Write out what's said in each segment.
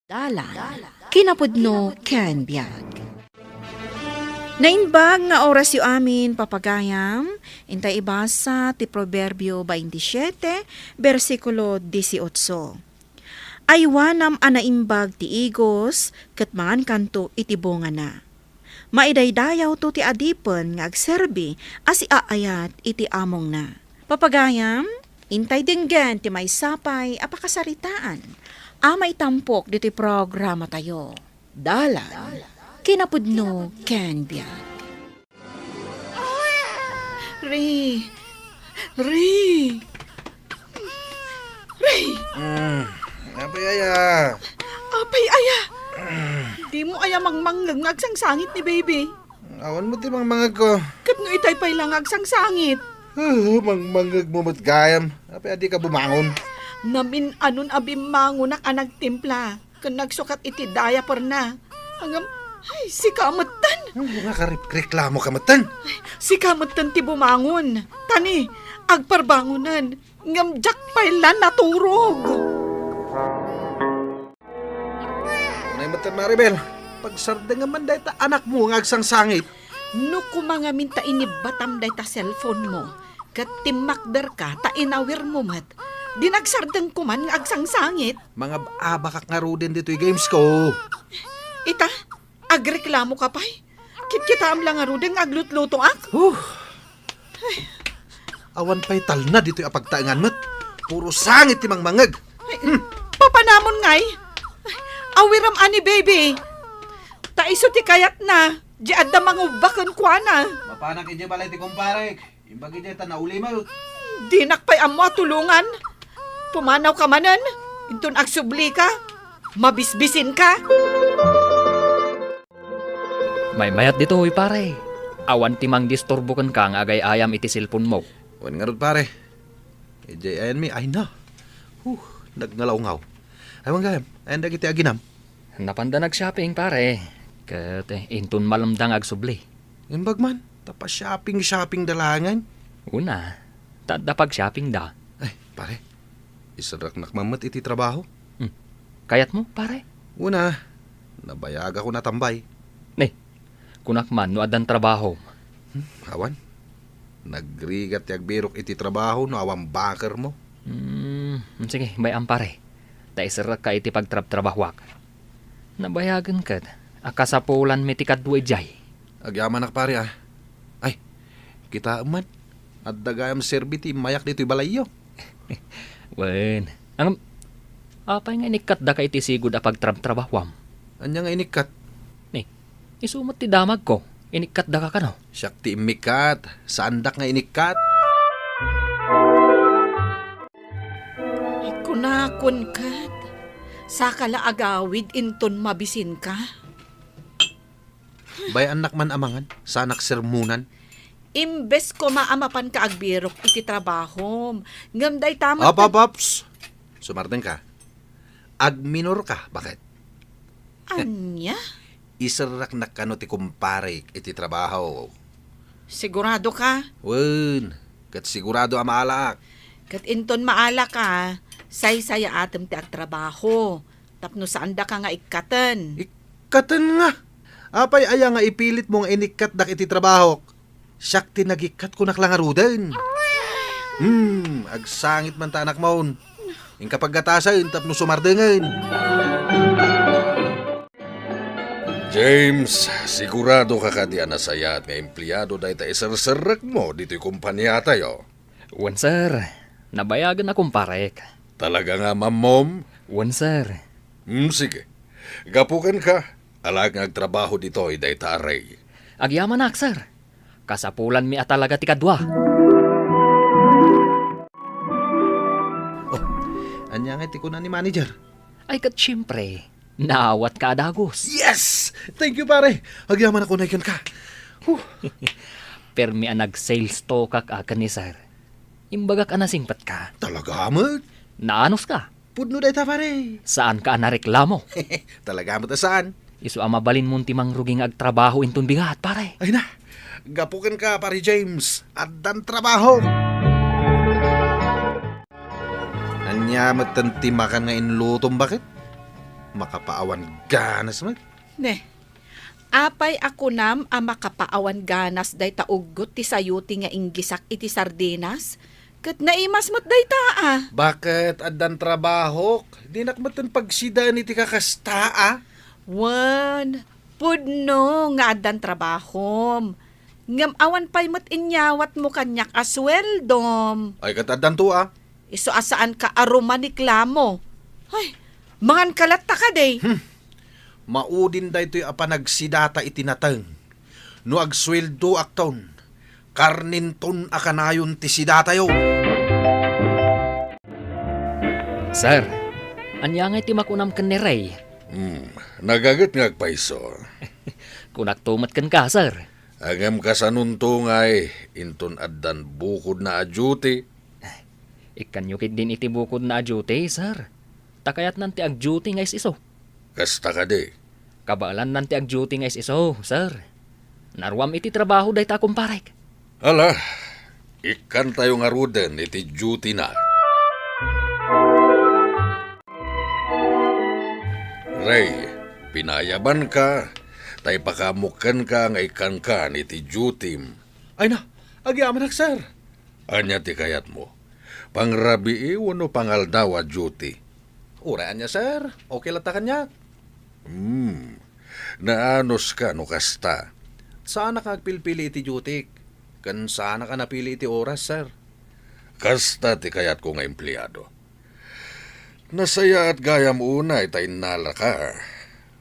Dalan, kinapudno ken biag. Nainbag nga oras yu amin papagayam, intay ibasa ti Proverbio 27, versikulo 18. Aywanam anaimbag ti igos, ket mangan kanto itibonga na. Maidaydayaw to ti adipen nga agserbi as iaayat iti among na. Papagayam, intay dinggen ti may sapay apakasaritaan. Amay tampok diti programa tayo. Dalan, kinapudno ken biag. Ray! Apay aya. Apay aya! Di mo aya mangmanglang agsangsangit ni baby. Awan mo ti mangmangag ko. Kat no itay pa'y lang agsangsangit. Mangmangag mo mat gayam. Apay adi ka bumangon. Namin anon abimango na ka nagtimpla. Kan nagsukat iti diaper na. Hanggang, ay, si kamatan. Ang mga reklamo ka matan. Si kamatan ti bumangon. Tani, agparbangonan. Ngam jak pa'y lang naturog. Nay matan Maribel. Pagsarda nga man dahi ta anak mo nga agsangsangit. No kumanga minta inibatam day ta cellphone mo. Kat timakder ka, ta inawir mo mat. Dinagsardang kuman nga agsangsangit. Mga abakak nga rudin dito yung games ko. Ita, agreklamo ka pa'y. Kit-kita am lang nga rudeng aglutluto ak. Awan pa'y tal na dito yung apagtaangan mat. Puro sangit timang mangag. Papanamon ngay. Awiram ani baby. Taiso ti kayat na. Di adda mangubakan kwa na. Mapanak inyo balay ti kumpare. Imbagi dito na uli mo. Dinak pa'y amo tulungan. Pumanaw ka manan. Intun agsubli ka. Mabisbisin ka. May mayat dito, uy pare. Awan timang disturbo kan ka nga agay ayam iti cellphone mo. Wan nga rod pare. EJ ayan mi. Ay na. Nagnalaw-ngaw. Ay wang gayam. Ayan dagiti aginam. Napanda nag-shopping pare. Kat intun malamdang agsubli. Imbag man. Tapos shopping dalangan. Una, tadapag shopping da. Ay, pare. Isarak nakmamat iti trabaho. Kayat mo pare? Una, nabayag ako natambay. Kunak man no adan trabaho. Awan. Nagrigat ti agbirok iti trabaho no awang bakar mo. Sige, may ampare. Taisarak ka iti pagtrab-trabahwak. Nabayagan ka. Akasapulan mi ti kadwa jay. Agyaman nak pare ah. Ay, kita man. At dagayam serbiti mayak dito'y balayo. Wen. Ang apay nga inikat da ka iti sigud a pagtrab-trabahwam. Anya nga inikat. Isumat ti damag ko. Inikat da ka kano. Siyak ti imikat. Sandak nga inikat. Kunakon kat. Sakala agawid inton mabisin ka. Bay anak man amangan. Sanak sermunan. Imbes ko maamapan ka agbirok iti trabaho. Ngamday tama. Ops. Sumartin ka. Agminor ka. Bakit? Anya? Isarak na kano ti kumpare iti trabaho. Sigurado ka? Wen. Kat sigurado ang maalak. Kat inton maala ka, say-saya atem ti agtrabaho. Tapno saan da ka nga ikatan. Ikatan nga. Apay aya nga ipilit mong inikat dak iti trabaho. Siyak ti nagikat ko naklangarudan. Agsangit man ta anak maun. Yung kapag gatasan, tapno sumardengan. James, sigurado ka ka di anasaya at nga empleyado dahil ta isarsarak mo dito'y kumpanya tayo. Wen sir. Nabayagan akong parek. Talaga nga, ma'am? Wen sir. Sige. Gapukan ka. Alag nga agtrabaho dito'y dahil ta aray. Agyaman ak sir. Kasapulan mi atalaga ti kadwa. Anya nga ti ko na ni manager. Ay kat syempre. Naawat ka adagos. Yes! Thank you, pare. Agyaman ako na ikan ka. Permi ang nag-sales to kak akan ni sir. Imbaga ka nasingpat ka. Talaga, amat? Naanos ka? Pudno da ita, pare. Saan ka nareklamo? Talaga, amat saan? Isu amabalin mo timang ruging agtrabaho intun bigat pare. Ay na, gapukan ka, pare James. At dan trabaho. Anya, matantimakan nga inlutong bakit? makapaawan ganas man. Ne, apay ako nam ang makapaawan ganas day taugot ti sayuti nga inggisak iti sardinas. Kat naimas mo't day taa. Bakit adan trabaho? Di nakmatan pagsidaan iti kakasta Wan, pudno nga adan trabahom. Ngam awan pa'y mo't inyawat mo kanyak asweldom. Ay katadan to Iso asaan ka aromanikla mo. Ay, mangan kalat ta ka day. Maudin da ito'y apanagsidata itinatang. No agsweldo akton. Karninton akanayon ti sidata yo. Sir, anya nga iti makunam ken ni Ray. Nagagat nga paiso. Kunak tumat ken ka, sir. Agam kasanuntungay, inton addan bukod na adyuti. Ikanyukit din iti bukod na adyute, sir. Takayat nanti agdyute nga iso. Kasta ka di. Kabalan nanti agdyute nga iso, sir. Narwam iti trabaho day ta kumparek. Hala, ikan tayo nga ruden iti duty na. Ray, pinayaban ka. Tay pakamukan ka nga ikan ka iti duty. Ay na, agyaman sir. Anya ti kayat mo. Pangrabi wano pangaldawa duty. Uraan niya sir, okay lang ta kanya. Naanos ka no kasta. Sana ka agpilpili iti dutik. Kan sana ka napili iti oras sir. Kasta ti kayat ko nga empleyado. Nasaya at gayam unay tay nala ka.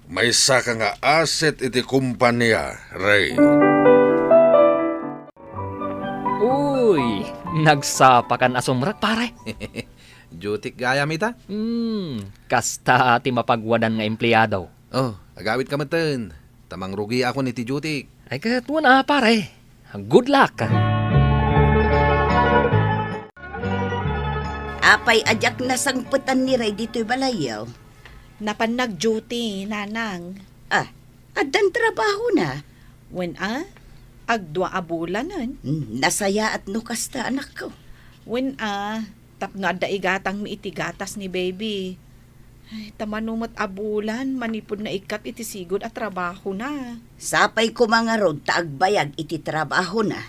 May saka nga asset iti kumpanya, Ray. Uy, nagsapakan asumrak, pare. Dutik gayam ita? Kasta ati mapagwadan nga empleyado. Oh, agawit ka matan. Tamang rugi ako ni ti dutik. Ay katuan pare. Good luck. Apay ajak na sangputan ni Ray dito'y balayaw. Napan nag-duty, nanang. Adan trabaho na. When agdwa abulanan. Nasaya at nukasta anak ko. When tapno adda igatang mi iti gatas ni baby. Ay, tamanumot abulan, manipod na ikat iti sigod at trabaho na. Sapay ko mga rod taagbayag iti trabaho na.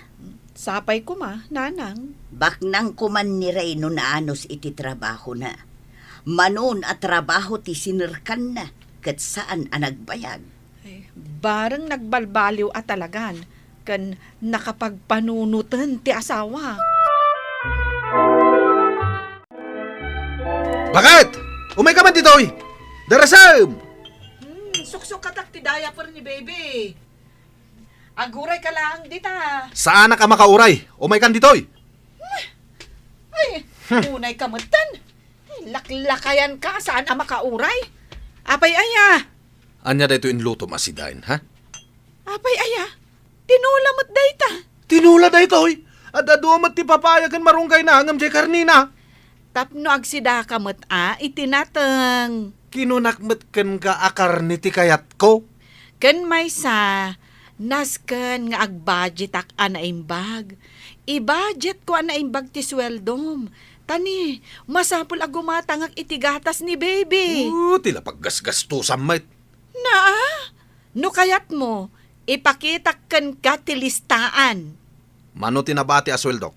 Sapay ko nanang. Baknang kuman ni Ray no naanos iti trabaho na. Manon at trabaho ti sinirkan na. Kat saan anagbayag. Ay, bareng nagbalbaliw at talagan. Kan nakapagpanunutan ti asawa. Bakit? Umay ka man ditoy! Darasam! Suksok katak ti diaper ni baby. Aguray ka lang dita. Saan ka makauray? Umay kan ditoy! Ay, unay kamutan. Laklakayan ka, saan ang makauray? Apay aya. Anya da ito inluto masidain, ha? Apay aya. Tinulamot dayta. Tinula da itoy! At aduamat ti papayagan marunggay na hangam jay karnina. Tapno agsida kamot itinateng. Kinunakmet ken ka akar ni ti kayat ko. Ken may sa, nasken nga ag-budget ak anaimbag. I-budget ko anaimbag ti sweldom. Tani, masapul agumatangak itigatas ni baby. Tila paggasgastusan met. Na, no kayat mo, ipakitak ken ka ti listaan. Mano tinabati asweldok?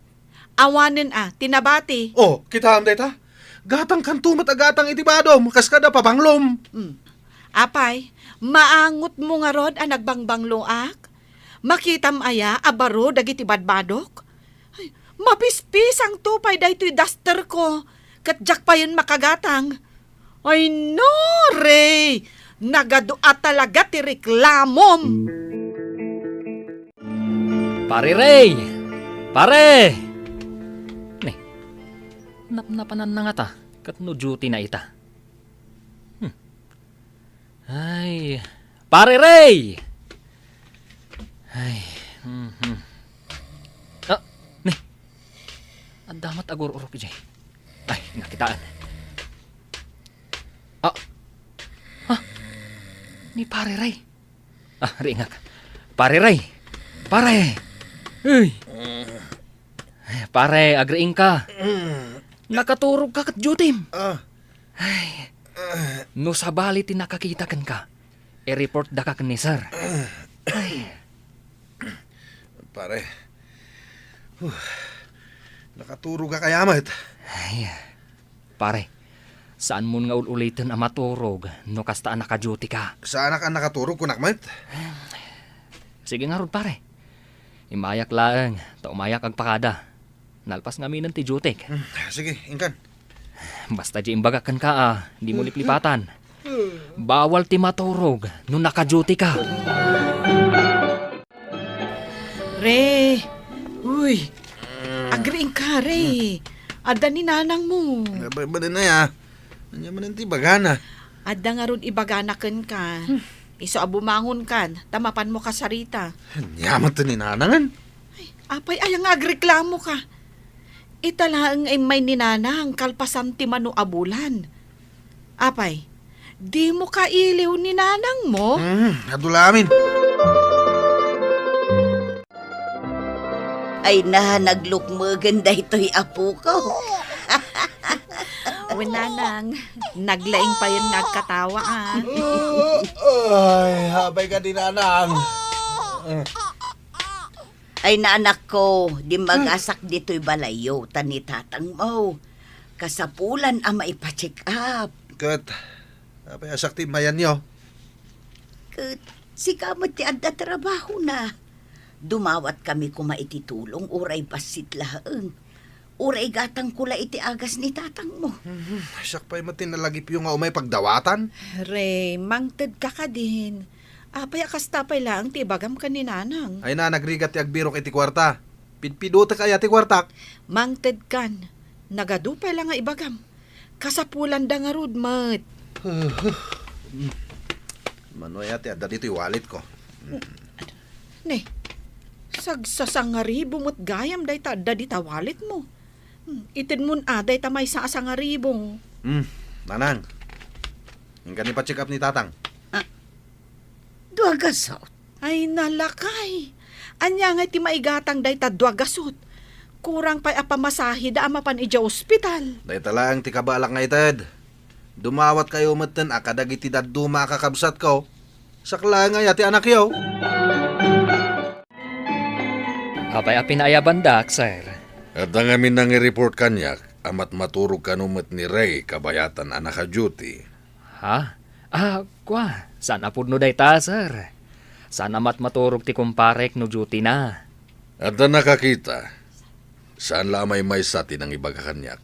Awanen tinabati. Oh, kita am deta. Gatang kantumat agatang itibadom, kaskada papanglom. Apay, maangot mo nga rod ang nagbangbangloak? Makitam aya, abaro dagiti badbadok? Ay, mapispis ang tupay daytoy duster ko. Katjak pa yun makagatang. Ay no, Ray! Nagadua talaga ti reklamom. Pare Ray! Pare! Ne, napnapanan na nga ta. Katno duty na ita. Ay, pare Ray! Ay, ne. Ang damat agor-urok jay. Ay, nakitaan. Ni pare Ray. Ringak. Pare Ray. Pare. Uy. Pare, agriing ka. Nakaturog ka kat dutim. Ay. No sabali ti nakakita kan ka, i-report da ka ni sir. Ay, Pare, nakaturo ka kayamat. ay, pare, saan mo nga ulitin ang maturog no kasta naka-duty ka? Sa anak ang nakaturo kunakmat. Sige nga rod pare. Imayak laeng, ta umayak ag pakada. Nalpas nga minan ti duty. Sige, ingkan. Basta di imbagakan ka di mo liplipatan. Bawal ti maturog no naka-duty ka. Re, uy, agreeing ka, Re. Adda ni nanang mo. Ba din na ya. Anya man ti bagana. Adda nga ron ibaganakan ka. Iso abumangon kan, tamapan mo ka sarita. Yaman to ni nanangan. Apay ayang agreklamo ka. Italaang ay may ninanang kalpasan ti mano abulan. Apay, di mo ka iliw ni nanang mo? Adulamin. Ay nahanaglup ito'y apo ko. Nanang, naglaing pa yung nagkatawa Ay, habay ka din nanang. Ay naanak ko, di magasak dito'y balayo, tani tatang mo. Kasapulan ang maipacheck up. Kat, habay asak ti mayan nyo. Kat, si kamot ti adda trabaho na. Dumawat kami kumaititulong, uray basit laeng. Uray gatang kula iti agas ni tatang mo. Asak pa'y matinalagip yung nga umay pagdawatan. Re, mangted ka ka din. Apay akastapay lang, tibagam ka ni nanang. Ay na, nagrigat ti agbirok iti kwarta. Pidpiduta kaya ti kwartak. Mangted kan, nagadupay lang nga ibagam. Kasapulan da nga rudmat. Manoy ati, adda dito yung wallet ko. Ne, sagsasangari bumot gayam day ta da di tawalit mo. Itin mun aday ta may sa asangaribong. Nanang. Yung ni pa-check up ni tatang. Duagasot. Ay nalakay. Anya nga ti maigatang day ta duagasot. Kurang pa'y apamasahi da amapan ija ospital. Day talang ti kabalak nga itad. Dumawat kayo matan akadag iti daduma kakabsat ko. Sakla nga yati anak yaw. Apay apinayaban dak, sir. At ang amin nang i-report kanyak, amat maturog kanumat ni Ray kabayatan anak ka duty. Ha? Kwa, sana pud no dayta, sir. Sana maturog ti kumparek no duty na. At ang nakakita, saan lamay may sati ng ibaga kanyak?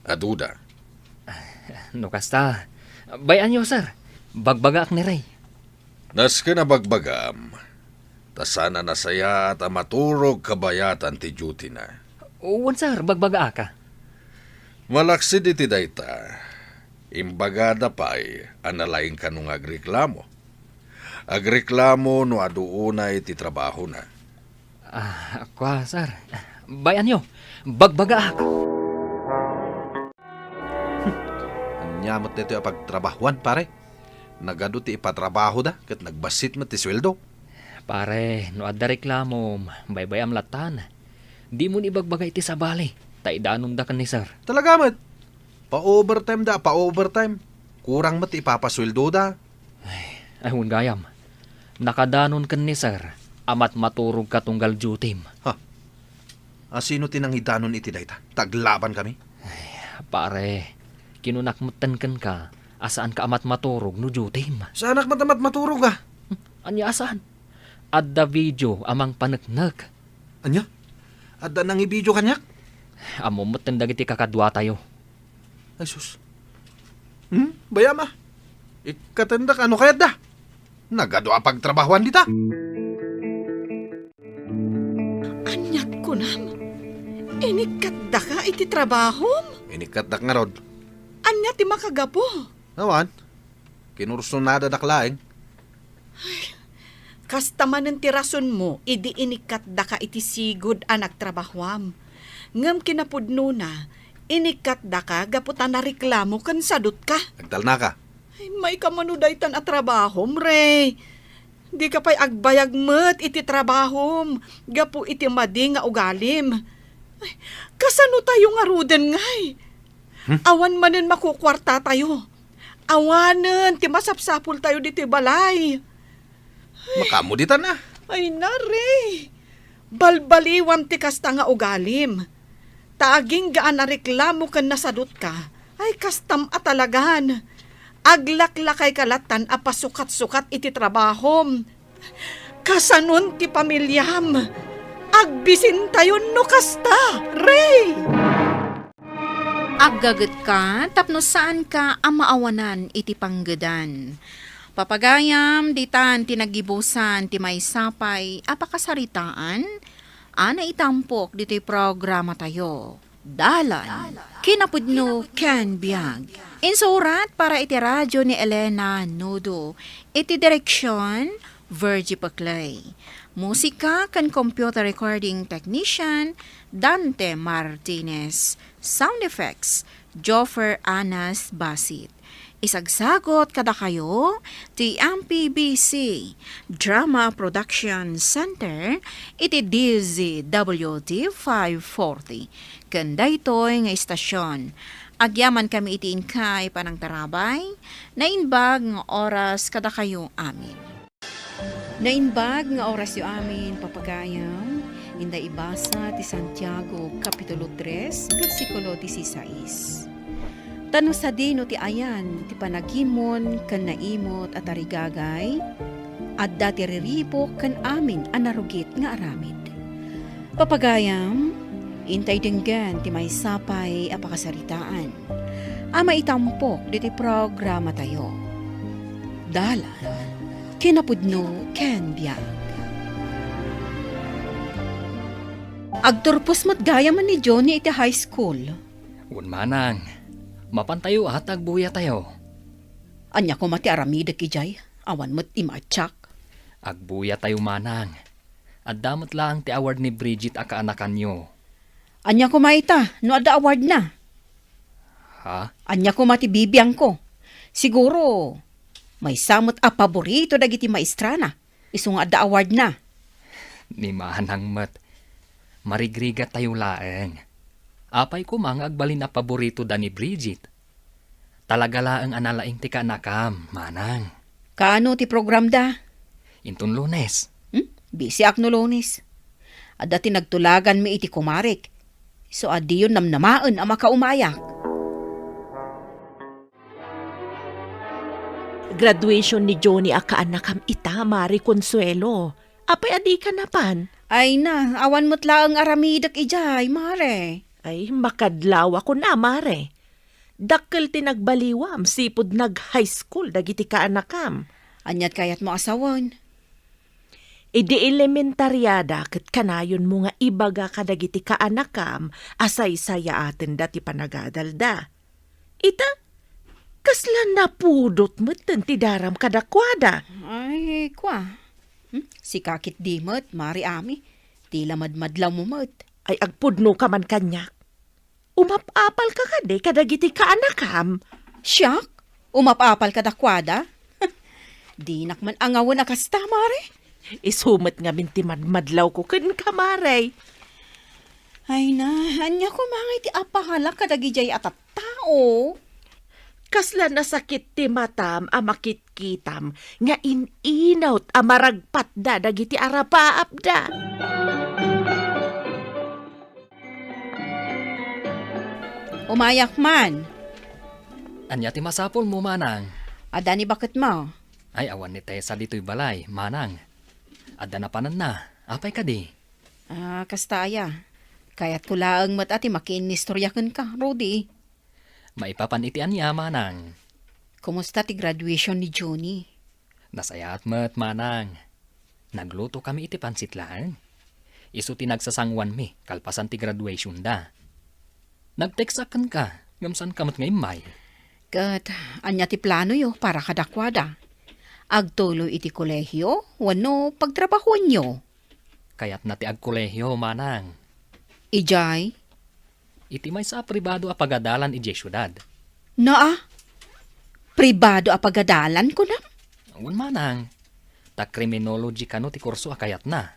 Aduda. No kasta. Bayan nyo, sir. Bagbagak ni Ray. Nas ka na bagbagam, ta sana nasaya at maturog kabayatan ti duty na. Uwan, sir. Bagbaga ka. Malaksid iti dayta, imbagada pa'y analaing ka nung agreklamo. Agreklamo no aduuna iti trabaho na. Kwa, sir. Bayan nyo. Bagbaga ka. Anyamot nito yung pagtrabahuan, pare. Nagado ti ipatrabaho da, kat nagbasit mo ti sweldo. Pare, no adda reklamo, baybayam latan. Di mo ibagbagay ti sabali. Taidanon da kan ni sir. Talaga mat. Pa-overtime da, pa-overtime. Kurang mat ipapasweldo da. Ayun gayam. Nakadanon kan ni sir. Amat maturog ka tunggal duty. Sino tinanghidanon iti dayta? Taglaban kami. Pare, kinunakmutan kan ka. Asaan ka amat maturog no duty? Sa anak matamat maturog ah. Anya asaan? Adda video amang panagnag. Anya? Adda nang ibidyo kanyak? Amo matan dagiti kakadwa tayo. Ay sus. Bayam ah. Ikatandak ano kayat da? Nagado pagtrabahuan dita. Anyat ko nam. Inikat da ka iti trabahom. Inikatak nga rod. Anyat ti makagapo. Nawan. Kinurso nada daklaeng. Kasta man ang tirason mo, idi inikat da ka iti sigod anak trabahwam. Ngam kinapudno na, inikat da ka gaputan na reklamo kan sadot ka. Nagtal na ka. Ay, may kamanuday tan at trabahom, Ray. Di ka pa'y agbayag met iti trabahom. Gapu iti madi nga ugalim. Ay, kasano tayo nga ruden ngay? Awan manen makukwarta tayo. Awanen, ti masapsapul tayo dito balay. Makamo dita na. Ay nare, balbaliwan ti kasta nga ugalim. Taaging gaan na reklamo kan nasadot ka, ay kastam atalagan. Aglaklakay kalatan a pasukat-sukat iti trabahom. Kasanon ti pamilyam. Agbisin tayo no kasta, Ray! Aggaget ka, tapno saan ka ang maawanan iti panggedan. Papagayam, ditan tinagibusan ti may sapay, apakasaritaan, ana itampok dito'y programa tayo. Dalan, kinapudno ken biag. Insurat para iti radyo ni Elena Nudo, iti direksyon, Virgie Paclay. Musika kan computer recording technician, Dante Martinez. Sound effects, Joffer Anas Basit. Isagsagot kada kayo, ti MPBC Drama Production Center, iti DZWD 540. Kanda ito'y nga istasyon. Agyaman kami iti inkay panang tarabay, nainbag nga oras kada kayo amin. Nainbag nga oras yu amin, papagayam, inda ibasa ti Santiago, Kapitulo 3, versikulo 16. Tano sa dino ti ayan, ti panagimon, kan naimot at arigagay, at dati riripok kan amin anarugit nga aramid. Papagayam, intay denggan ti may sapay apakasaritaan. Ama itampok diti programa tayo. Dalan, kinapudno ken biag. Agturpos mo't gaya man ni Johnny iti high school. Un manang, mapantayo at agbuya tayo. Anya ko mati aramida kijay, awan mo't imatsak. Agbuya tayo manang. At damot lang ti award ni Bridget a kaanakan nyo. Anya ko maita, no ada award na. Ha? Anya ko mati bibiyang ko. Siguro, may samot a paborito dagiti maestrana. Isong ada award na. Ni manang mat. Marigriga tayo laeng. Apay ko mga agbalin na paborito da ni Bridget. Talaga laeng analaing ti kaanakam, manang. Kaano ti program da? Intun Lunes. Busy ak no Lunes. Adda ti nagtulagan mi iti kumarik. So adi yun namnamaan ang makaumayak. Graduation ni Johnny a kaanakam ita, Mari Consuelo. Apay adi ka na pan? Ay na, awan mo't laang aramidak ijay, mare. Ay, makadlaw ako na, Mare. Dakkel tinagbaliwam, sipod nag-high school, dagiti kaanakam. Anyat kayat mo asawan. Idi elementaryada, kat kanayon mo nga ibaga kadagiti kaanakam, asay saya atin dati panagadalda. Ita, kaslan na pudot mo ti daram kadakwada. Ay, kwa. Si kakit dimot, mari ami. Tila madmadlaw mo mat. Ay agpudno ka man kanyak. Umapapal ka kade kadagiti kaanakam. Siyak? Umapapal ka dakwada? Di nakman angawon na kasta, mare. Isumat nga minti madmadlaw ko ken kamare. Ay na, anya ko mga iti apahala kadagijay at tao. Kasla nasakit ti matam a makitkitam nga ininaut a maragpat da dagiti arapaap da. Umayak man. Anya ti masapol mo, manang. Ada ni bakit mo? Ay awan ni Tessa dito'y balay, manang. Adda na panan na. Apay ka di. Kastaya. Kaya't ko laang mat ati makiinistoryakan ka, Rudy. Maipapanitian niya, manang. Kumusta ti graduation ni Johnny? Nasayat mat, manang. Nagluto kami iti pansit lang. Isu ti nagsasangwan mi, kalpasan ti graduation da. Nagteksakan ka, ngamsan kamat ngay may. Kat, anya ti plano yo para kadakwada. Agtuloy iti kolehyo, wano pagtrabahuan nyo. Kaya't na ti agkolehyo, manang. Ijay? Iti may sa pribado a pagadalan ije syudad. Naa? Pribado a pagadalan ko na? Awan, manang. Ta criminology kano ti kurso a kayat na.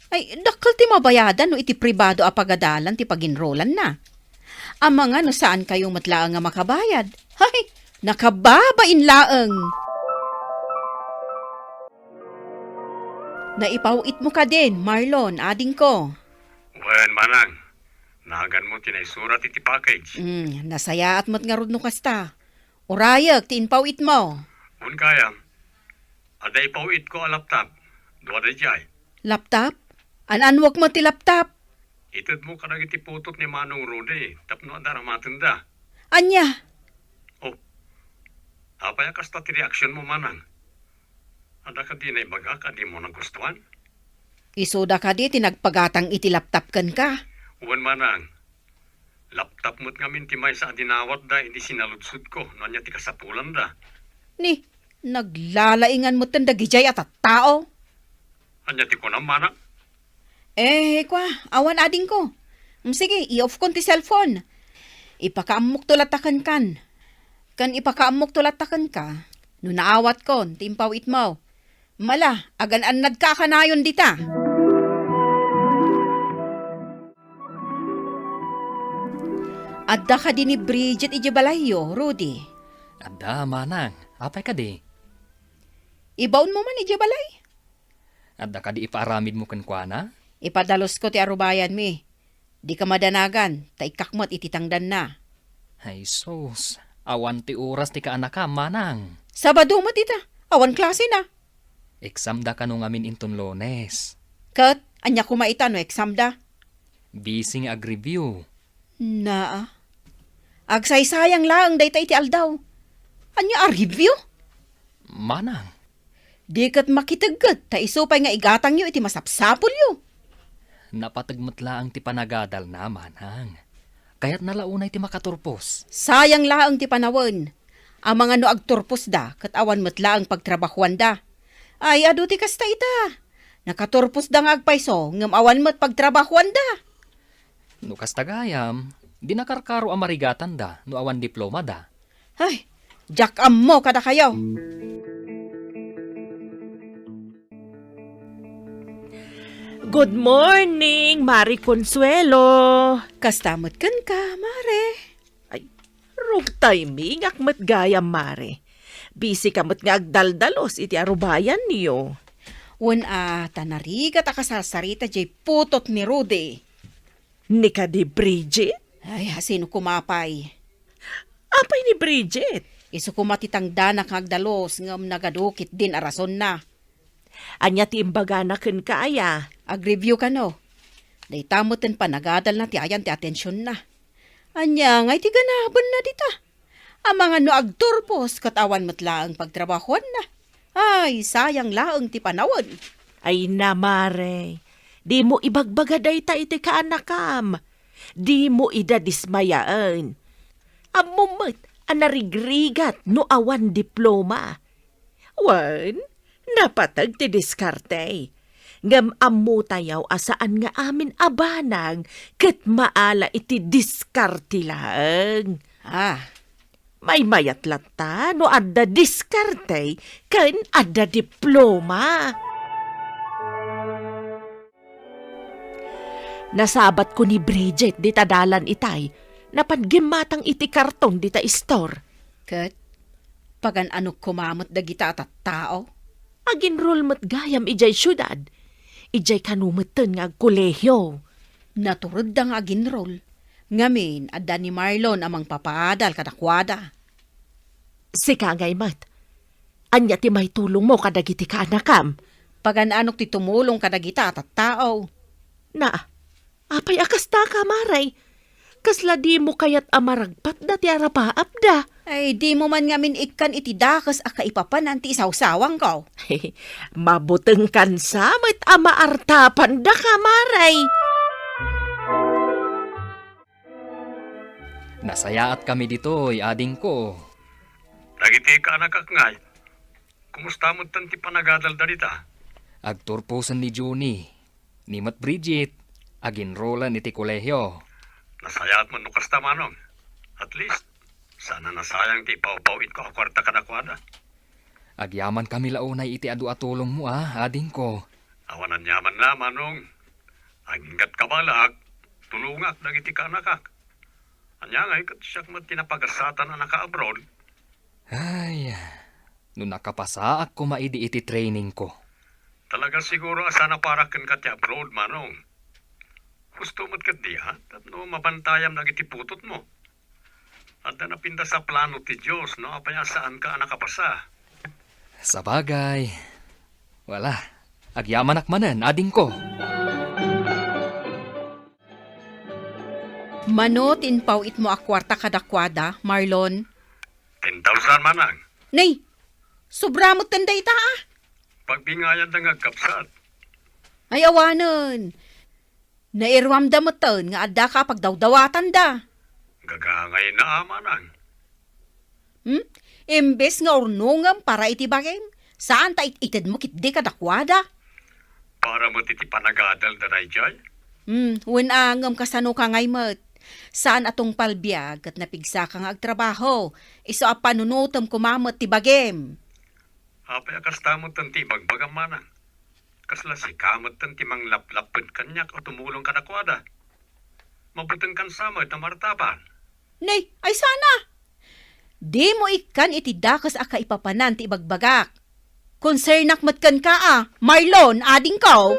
Ay, dakal ti mabayadan no iti pribado a pagadalan ti paginrolan na. Ang mga no saan kayo matlaang nga makabayad? Hay, Nakababain laeng. Naipawit mo ka din, Marlon, ading ko. Wen, manang. Nagan mo tinay surat iti package. Nasayaat mo't nga rod no kasta. Urayag, tinpawit mo. Un kaya. Aday pawit ko a laptop. Dua da jay. Laptop? Anwag mo ti laptop? Itad mo kanag iti putot ni Manong Rude. Tapno andara matanda. Anya? Oh. Apaya kasta ti reaksyon mo, manang. Ada ka di na ibaga ka di mo nagustuhan? Isuda ka di, tinagpagatang iti laptop kan ka. Uwan, manang. Laptop mo't ngamin ti may sa adinawat da, hindi sinaludsud ko. Nanya ti kasapulan da. Ni, naglalaingan mo tandagijay at tao. Anya ti ko na, manang. Kwa, awan ading ko. Sige, i-off ko ti cellphone. Ipakaamok tulatakan kan. Kan ipakaamok tulatakan ka, no naawat ko, timpawit mo. Mala, agan-an nagkakanayon dita. Adda ka din ni Bridget ijabalayo, Rudy. Adda, manang. Apay ka di? Ibaon mo man ijabalay. Adda ka di ipaaramid mo kankwana? Ipadalos ko ti arubayan mi. Di ka madanagan, taikakmot ititangdan na. Ay sus, awan ti oras ti kaanak ka, manang. Sabado mo tita, awan klase na. Exam da ka nung amin inton Lunes. Kat, anya kumaita no exam da. Busy nga ag-review. Na, agsaysayang lang dayta iti aldaw. Anya a review? Manang, Di kat makitagkat, ta isupay nga igatang yo iti masapsapol yo. napatagmat laang ti panagadal na, manang. Kaya't nalaunay ti makaturpos. Sayang laang ti panawan. Ang mga no agturpos da, kat awan matla ang pagtrabahuan da. Ay, adu ti kasta ita. Nakaturpos da nga agpayso, ngam awan mat pagtrabahuan da. No kastagayam, di nakarkaro ang marigatan da, no awan diploma da. Ay, jak mo kada kayo. Good morning, Mari Consuelo. Kastamot kan ka, mare. Ay, rog timing akmat gayam, Mare. Busy kamot nga agdaldalos iti arubayan niyo. Wan tanarigat akasasarita jay putot ni Rudy. Ni ka di Bridget? Ay, hasino kumapay. Apay ni Bridget? Isu kumatitang danak agdalos ngam nagadukit din arason na. Anya ti imbaga na ken kaaya. Ag-review ka no. Day tamoten panagadal na ti ayan ti atensyon na. Anya ngay ti ganaban na dita. Ang mga no agturpos katawan matla ang pagtrabahuan na. Ay, sayang laang ti panawon. Ay na, Mare. Di mo ibagbaga dayta iti kaanakam. Di mo idadismayaan. Amumot, anarigrigat no awan diploma. Wan, napatag ti diskarte. Ngam ammo tayaw asaan nga amin abanang ket maala iti diskarte lang. May mayat latta no adda diskarte ken adda diploma. Nasabat ko ni Bridget di tadalan itay napaggimatang iti karton di ta store. Kat, pagan anok kumamot dagita at tao? Ag-enroll mat gayam ijay syudad. Ijay kanumeten nga kolehyo. Naturod da nga ginrol. Ngamin, adda ni Marlon amang papaadal kadakwada. Sika ngay mat. Anya ti may tulong mo kadagiti ka anakam. Pagan anok ti tumulong kadagita at tao. Na, apay akas ta ka, Maray. Kasla di mo kayat amaragpat da ti arapaap da. Ay, di mo man ngamin ikan iti dakas akaipapan ti isawsawang ko. Mabuteng kansa met amaartapan da ka, Maray. Nasayaat kami ditoy, ading ko. Dagiti ka anak ngay. Kumusta mo tanti panagadal darita? Agturpusan ni Juni, ni Mat Bridget, aginrolan iti kolehyo. Nasayaat mo no kasta manong. At least, sana nasayang ti ipawpawit ko akwarta kadakwada. Agyaman kami launay iti adu atulong mo ading ko. Awanan yaman na manong. Aginggat kabalak, tulungak dagiti ka anakak. Anya ngay kat siyak mo tinapagasatan na naka-abroad. Ay, nung nakapasa ako maidi iti training ko. Talaga siguro asana para kan ka ti abroad, manong. Gusto mo't ka diha, at no mabantayam na putot mo. At na napinda sa plano ti Diyos, no, apaya saan ka nakapasa. Sa bagay, wala. Agyaman akmanan, ading ko. Mano tinpaw it mo akwarta kadakwada, Marlon. 10,000 manang. Nay, sobra mo tanday ta ah. Pagbingayan na nga kapsat. Ay awanon. Nairwam da mo ton nga adda ka pagdawdawatan da. Gagangay na manang. Imbes nga urnungam para iti bagay. Saan ta itid mo kitdi kadakwada? Para mo titi panagadal da jay. Winangam kasano ka ngay mat. Saan atong palbiag at napigsa ka nga agtrabaho. Iso a panunutom kumamot ti bagem. Apay akastamot tanti bagbagam manang. Kasla si kamot tanti mang laplapod kanyak o tumulong kadakwada. Mabutang kan samad na martapan. Nay, ay sana. Di mo ikan iti dakas aka ipapanan ti ibagbagak. Konsernak matkan ka ah, Marlon, ading ko.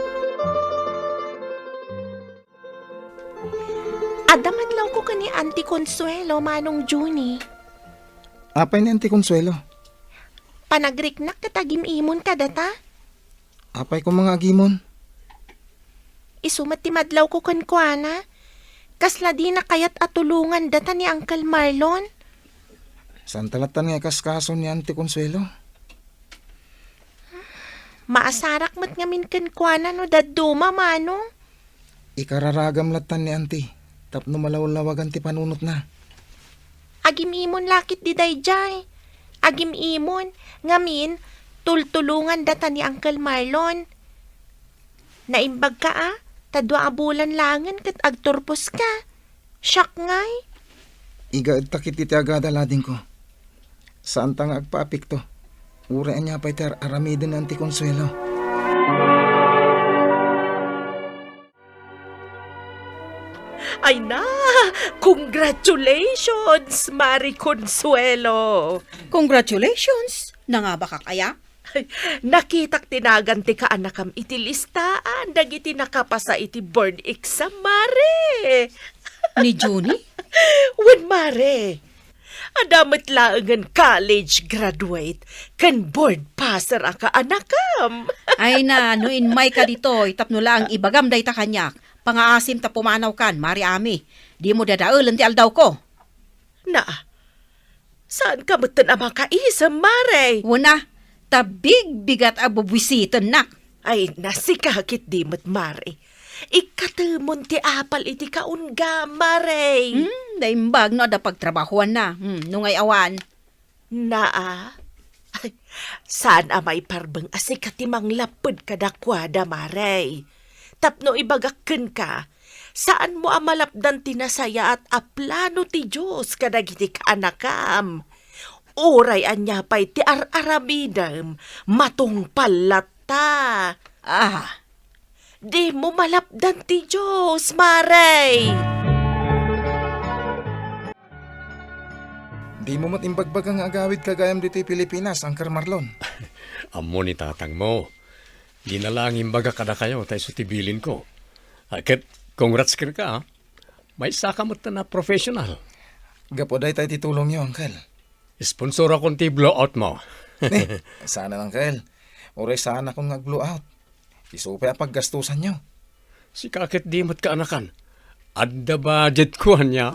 Adamadlaw ko kani Auntie Consuelo, Manong Juni. Apay ni Auntie Consuelo. Panagriknak katagim imon ka data. Apay ko mga agimon. Isumat ti madlaw ko kan kuana. Kasla di na kayat atulungan data ni Uncle Marlon. Saan talatan nga kaskaso ni Auntie Consuelo? Maasarak mat ngamin kan kuana no daduma, Manong. Ikararagam latan ni Auntie. Tapno malawlawagan ti panunot na. Agim imon lakit di dayjay. Agim imon, ngamin, tultulungan data ni Uncle Marlon. Naimbag ka ah, tadwa abulan langan kat agturpos ka. Siyak ngay. Igaad takit iti agadalading ko. Saan ta nga agpaapik to? Uraan niya pa'y aramidin Auntie Consuelo. Ay na! Congratulations, Mari Consuelo! Congratulations. Nangaba ka kaya? Nakitak tinaganti ka anakam iti listaan, dagiti nakapasa iti board exam, Mare! Ni Juni? Wen, Mare! Adamat laangan college graduate, kan board passer aka anakam. Ay na, no inmay ka dito, itapno lang ibagam day ta kanyak. Pangaasim ta pumanaw kan, Mari Ami. Di mo dadaulan ti aldaw ko. Na, saan ka matan amang kaisam, Mare? Wala, tabig bigat abubwisitan nak. Ay, nasikakit di mat, Mare. Ikatumon ti apal iti kaunga, Mare. Daimbag no da pagtrabahuan na. Nungay awan. Naa, ay, saan amay parbang asikatimang lapod kadakwada, Mare? Tapno ibagakken ka, saan mo amalapdan tinasaya at aplano ti Diyos kadagiti kaanakam? Oray anya pa'y ti ar-aramidam, matungpalata. Ah, Di mo malapdan ti Diyos, Mare! Di mo matimbagbag ang agawid kagayam dito Pilipinas, Angkar Marlon. Amo ni tatang mo. Ginalangin baga kada kayo tayo sutibilin ko. Ket, congrats ka ha. May saka mo na professional. Gapoday tayo titulong niyo, Uncle. Sponsor akong ti blowout mo. Sana, Uncle. Oray sana akong nag-blow out. Isupay paggastusan niyo. Si kakit di mo't kaanakan. Adda budget ko niya.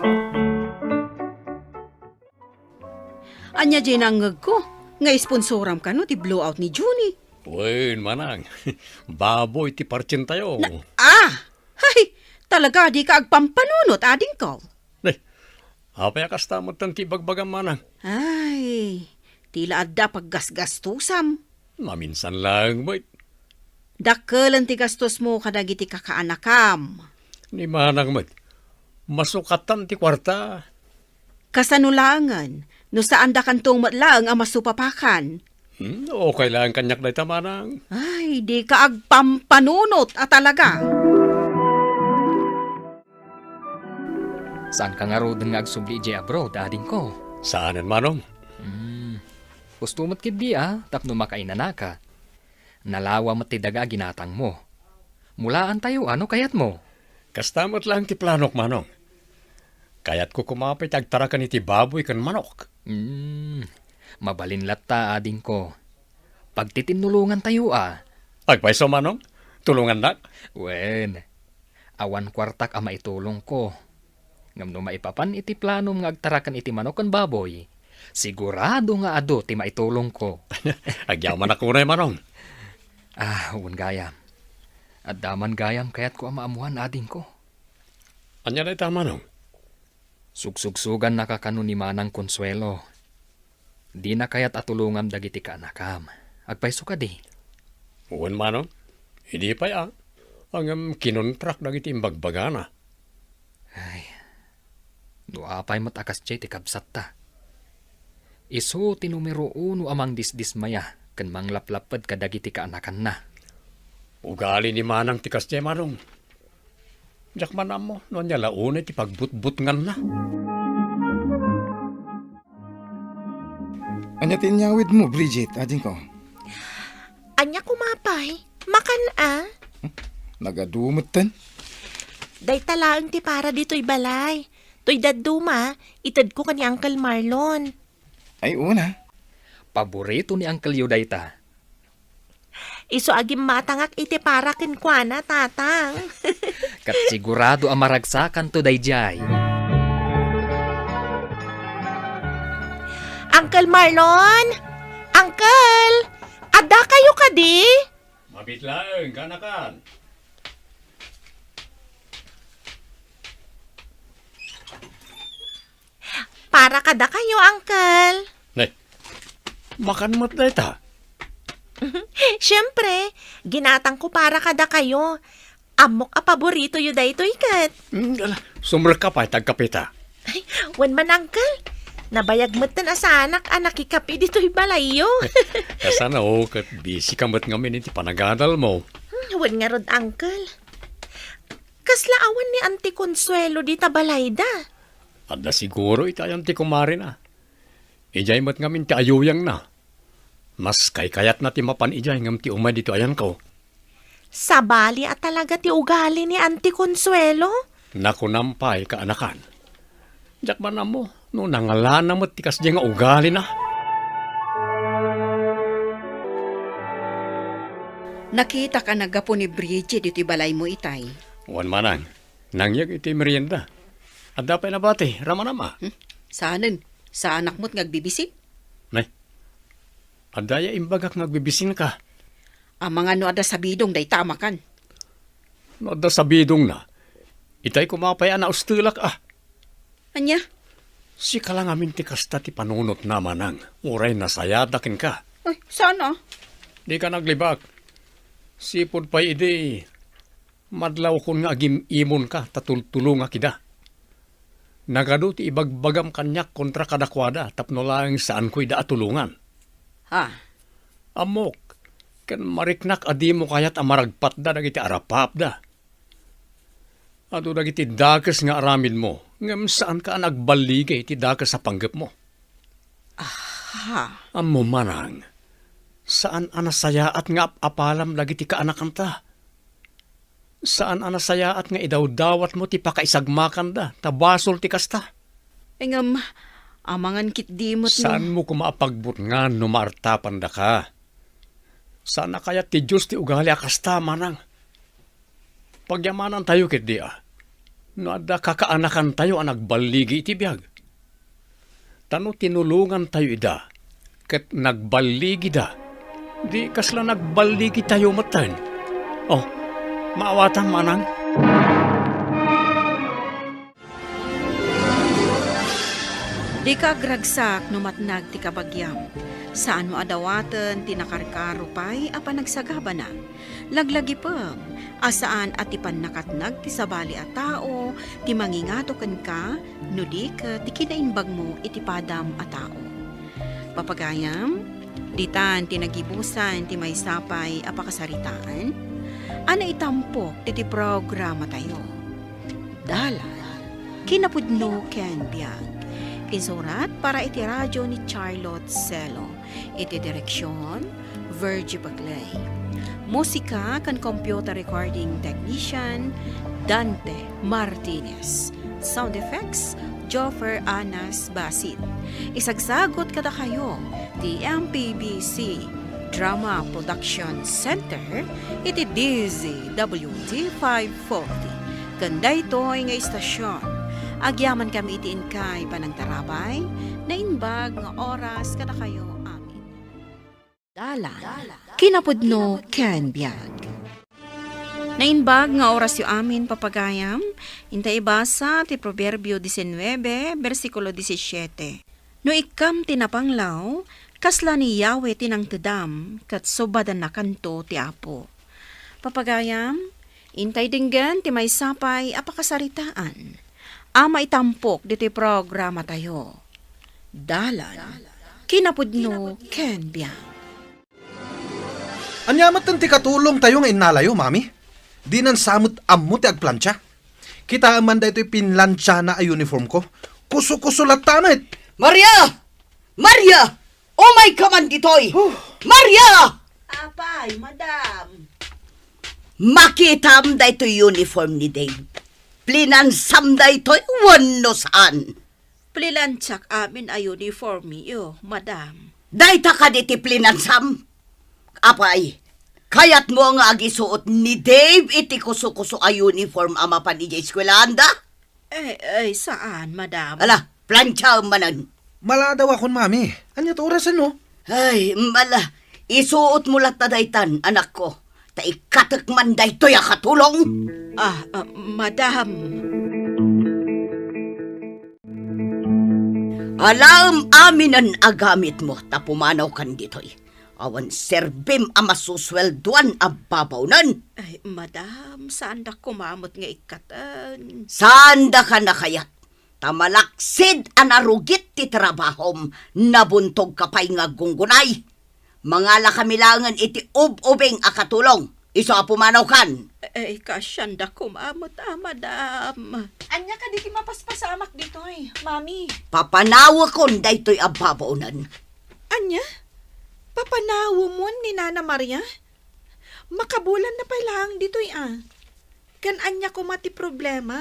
anya ginangag ko. Nga sponsoram ka no, ti blowout ni Juni. Wen, manang. Baboy ti parchen tayo. Hay, talaga di ka agpampanunot, ading ko. Apay kastamot ng tibagbagang manang. Ay, tila adda paggasgastusam. Maminsan lang, boy. Dakkelan ti gastos mo kadagiti kakaanakam. Ni manang, boy. Masukatan ti kwarta. Kasanulangan, no saan da kantong matlaang ang masupapakan. Okay lang kanyak na ita, manang. Ay, di ka agpampanunot at talaga. Saan ka nga ro nga agsubli di abroad, ading ko? Saanan, manong? Gusto mo't kid di tapno makainana ka. Nalawa mo't ti daga ginatang mo. Mulaan tayo, ano kayat mo? Kastamot lang ti planok, Manong. Kayat ko kumapit agtarakan iti baboy kan manok. Mabalinlat ta, ading ko. Pagtitinulungan tayo Agpaiso, Manong? Tulungan na? Wen, awan kwartak maitulong ko. Ngam no maipapan iti plano nga agtarakan iti manok kan baboy. Sigurado nga ado ti maitulong ko. Agyaman ako na, Manong. Uwan gayam. At daman gayam kayat ko maamuhan ading ko. Anya na ita, Manong? Sugsugsugan nakakano ni Manang Consuelo. Di na kayat atulungam dagiti kaanakam. Agpaiso ka di. Uwan, Manong. Hindi pa ang kinontrak dagiti imbagbagana. No apay matakas chay ti kabsat ta. Isu ti numero 1 amang disdismaya kan manglaplapad kadagiti kaanakan na. Ugali ni Manang tikas niya, Manong. Diyak manam mo, no niya launay ti pagbutbut ngan na. Anya tinyawid mo, Bridget, ading ko. Anya kumapay, makan Nagadumot tan. Day talaang ti para dito'y balay. To'y daduma, itad ko kani Uncle Marlon. Ay, una. Paborito ni Uncle Yuday ta. Iso agim matangak iti para kinkwana, tatang. Kat sigurado amaragsakan to dayjay. Uncle Marlon! Uncle! Ada kayo kadi? Mabitlang, kanakan. Para kada kayo, Uncle. Nay, makan mo't na ita. Siyempre, ginatang ko para kada kayo. Amok a paborito yu dayto ikat. Sumrek ka pa, tagkapita. Ay, wan man, Uncle. Nabayag mo't na sa anak ikapi dito'y balayo. Kasana kat busy ka mo't ngamin iti panagadal mo. Wan nga rod, Uncle. Kasla awan ni Auntie Consuelo dita balayda. At na siguro itayan ti kumari na. Ijay mo't ngamin ti ayuyang na. Mas kayat na ti mapan ijay ngam ti umay dito ayan ko. Sabali at talaga ti ugali ni Auntie Consuelo. Nakunampay ka anakan. Diyak ba na mo, no nangalana mo tikas diya nga ugali na. Nakita ka nagapo ni Bridget iti balay mo itay. Wan manang, nangyag iti merienda. At dapay na bati, ramanama. Saanen? Sa anak mo't ngagbibisit? Nay, at daya imbagak nagbibisin ka. Ang mga no ada sabidong day tama kan. No da sabidong na. Itay kumapay na ustilak Anya? Si ka lang amin ti kasta ti panunot na manang. Uray na sayadakin ka. Ay, sana? Di ka naglibak. Sipod pa ide. Madlaw kun nga agim imon ka, tatultulunga kida. Nagado ti ibagbagam kanyak kontra kadakwada, tapno lang saan ko'y daatulungan. Ha? Amok, kan mariknak adi mo kayat amaragpat da, dagiti arapap da. Ado dagiti dakas nga aramid mo, ngam saan ka nagbaligay ti dakas sa panggap mo. Ha? Amo manang, saan anasayaat nga apalam dagiti kaanakan ta? Saan anasayaat nga idawdawat mo ti pakaisagmakan da, tabasol ti kasta? Engam, amangan kit di mo't Saan mo kumapagbut nga no maartapan da ka? Saan na kaya ti Diyos ti ugali akasta manang? Pagyamanan tayo kit di no ada kakaanakan tayo ang nagbaligi iti biyag. Tano tinulungan tayo ida, ket nagbaligi da, di kasla nagbaligi tayo matan. Oh, maawatan manang. Di ka agragsak no matnag ti kabagyam. Saan mo adawatan ti nakarkaro pay apa nagsagaba na. Laglagi pam, asaan at ipan nakatnag ti sabali a tao, ti mangingato ken ka, no di ka ti kinainbag mo iti padam a tao. Papagayam, ditan ti nagibusan ti may sapay a pakasaritaan, ana itampok ti programa tayo. Dala, kinapudno ken biyag. Insurat para iti radyo ni Charlotte Celo. Iti direksyon, Virgie Bagley. Musika kan computer recording technician, Dante Martinez. Sound effects, Joffer Anas Basit. Isagsagot kada kayo, ti MPBC Drama Production Center, iti DZWT 540. Ganda ito ay nga istasyon. Agyaman kami iti inkay panagtarabay, na inbag nga oras kada kayo amin. Dalan, kinapudno ken biag. Nainbag nga oras yu amin papagayam, intay ibasa ti Proverbio 19, versikulo 17. No ikam tinapanglaw, kasla ni Yahweh tinang tedam, kat sobadan na kanto ti Apo. Papagayam, intay dinggan ti may sapay apakasaritaan. Ama itampok diti programa tayo. Dalan, kinapudno ken biag. Anyamat ti katulong tayo nga inalayo, mami. Di nan samot ammo ti agplansya. Kita man da ito'y pinlansya na a uniform ko. Kuso-kuso latanit. Maria! Maria! Oh my kaman ditoy! Maria! Apay, madam. Makitam da ito uniform ni Dave. Plinansam da ito'y wano saan. Plilansak amin a uniform niyo, madam. Day ta ka diti plinansam. Apay, kayat mo nga agisuot ni Dave iti kuso-kuso a uniform ama pa ni Jay Eskwelanda? Saan, madam? Ala, plancha manan. Mala daw akon, mami. Anya to orasan, no? Ay, mala, isuot mo lat na daytan, anak ko. Ta ikatek man daytoy a katulong. Madam. Alam aminan agamit mo, ta pumanaw kan ditoy. Awan serbim a masuswelduan a babawnan. Ay, madam, saan da kumamot nga ikatan? Saan da ka nakayat? Tamalaksid anarugit ti trabahom, nabuntog kapay nga gunggunay. Mangala kamilangan iti ub-ubing akatulong. Iso a pumanaw kan. Kasyan da kumamot madam. Anya ka di ti mapaspasamak dito mami. Papanawa kon daytoy a babawnan. Anya? Papanawo mo ni Nana Maria? Makabulan na pa lang dito'y Kan anya ko mati problema.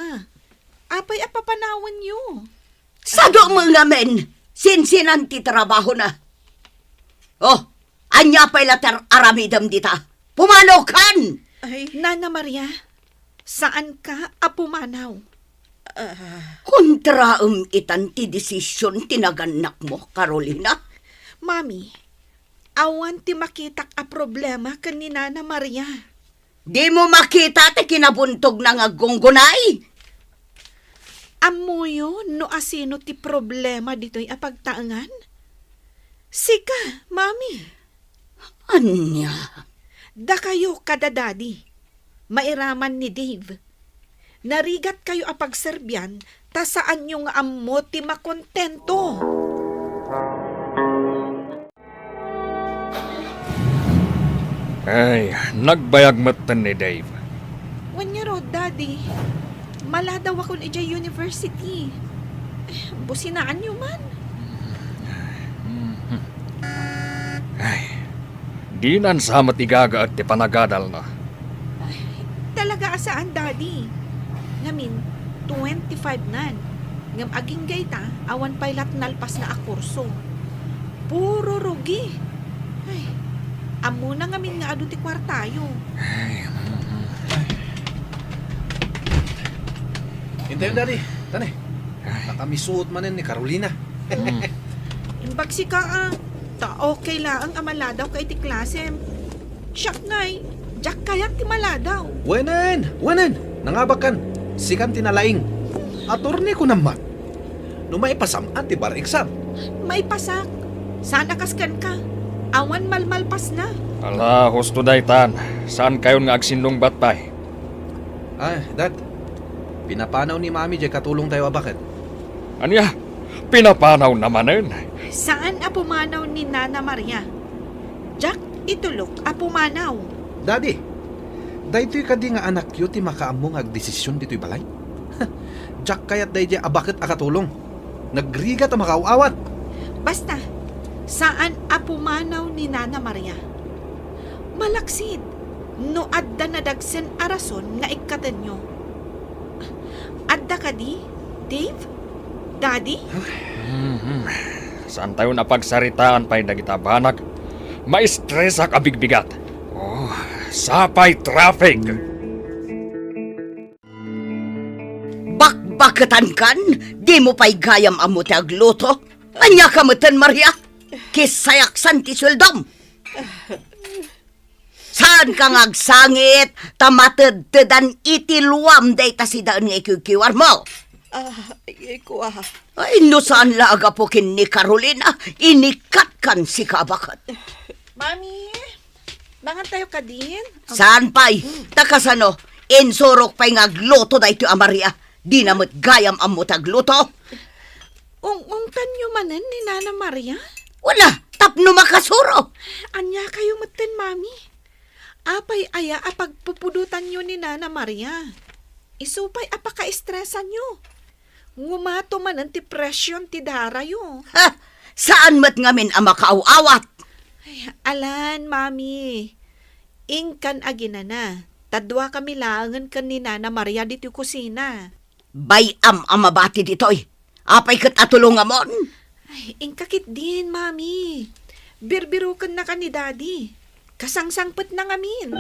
Apay apapanawan nyo. Sado mga men, sinsinan ti trabaho na. Oh, anya pa'y latar aramidam dita. Pumanaw kan! Ay, Nana Maria, saan ka apumanaw? Kontraam itan ti desisyon tinaganak mo, Carolina. Mami, awan ti makitak a problema kan ni Nana Maria. Di mo makita ti kinabuntog na nga gunggunay. Amuyo no asino ti problema dito'y apagtaangan? Sika, mami. Anya? Da kayo kadadadi. Mairaman ni Dave. Narigat kayo apagserbyan, ta saan yung ammo ti makontento. Ay, nagbayag matan ni Dave. Wanya ro, daddy. Mala daw ako ni Jay University. Businaan nyo man. Ay, di nan samat igaga at ti panagadal na. Talaga saan, daddy? Ngamin, 25 nan. Ngam aging gayta, awan paylat nalpas na akurso. Puro rugi. Ay, amo na ngamin nga adu ti kwartayo. Hintayin, daddy. Tane. Nakamisuot manin ni Carolina. Imbag si ka ta okay lang ang amaladaw kay ti klase. Siyak ngay, jak kayat ti maladaw. Wenen! Nangabakan. Sikan tinalaing. Atorni ko naman. No may pasamaan ti bar exam. May pasak. Sana kaskan ka. Awan malmalpas na. Ala, husto daytan. Saan kayon nga agsinlong batpay? Ay, dad. Pinapanaw ni mami di katulong tayo bakit? Anya, pinapanaw namanen. Saan apumanaw ni Nana Maria? Jak, itulok apumanaw. Daddy, daytoy kadi nga anak yu ti makaamong agdesisyon dito'y balay. Jak kayat day di abakit akatulong. Nagrigat ang makaawat. Basta, saan apumanaw ni Nana Maria? Malaksid, no adda na dagsen arason nga ikatan nyo. Adda ka di, Dave? Daddy? Saan tayo napagsaritaan pa'y nagitabanag? Ma-stress ak abigbigat. Oh, sapay traffic. Bakbakatan kan, di mo pa'y gayam amo ti agluto. Anya kamatan, Maria? Kisayaksan ti suldom. Saan ka ngagsangit, tamatad-tadan itiluam day ta si daan nga ikikiwar mo? Ay, no saan laaga po kin ni Carolina, inikat kan si kabakat. Mami, mangan tayo ka din? Saan pa'y? Takasano, insurok pa'y ngagluto da ito Maria. Di namot gayam ang mutagluto. Ung tanyo manen ni Nana Maria? Wala, tapno makasuro. Anya kayo maten, Mami? Apay aya apagpupudutan nyo ni Nana Maria. Isupay apaka-estresan nyo. Ngumato man ang ti presyon ti darayo. Ha? Saan mat ngamin ang makaaw-awat? Ay, alan, Mami. Ingkan agina na. Tadwa kami langan kan ni Nana Maria dito kusina. Bayam ang mabati ditoy. Apay kat atulong amon. Ay, ingkakit din, Mami. Birbirukan na ka ni Daddy. Kasangsangpet na ngamin.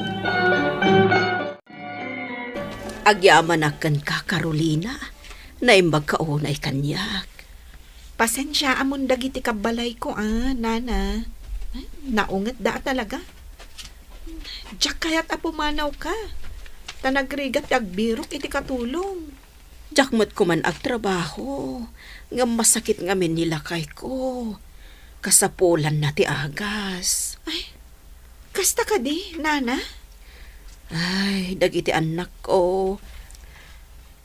Agyaman akan ka, Carolina. Naimbag ka unay kanyak. Pasensya amon dagiti kabalay ko, Nana. Ay, naungat da talaga. Diyak kaya't apumanaw ka. Tanagrigat agbirok iti katulong. Jakmat ko man agtrabaho. Nga masakit ngamin nilakay ko. Kasapulan na ti agas. Ay, kasta ka di, Nana? Ay, dagiti anak ko.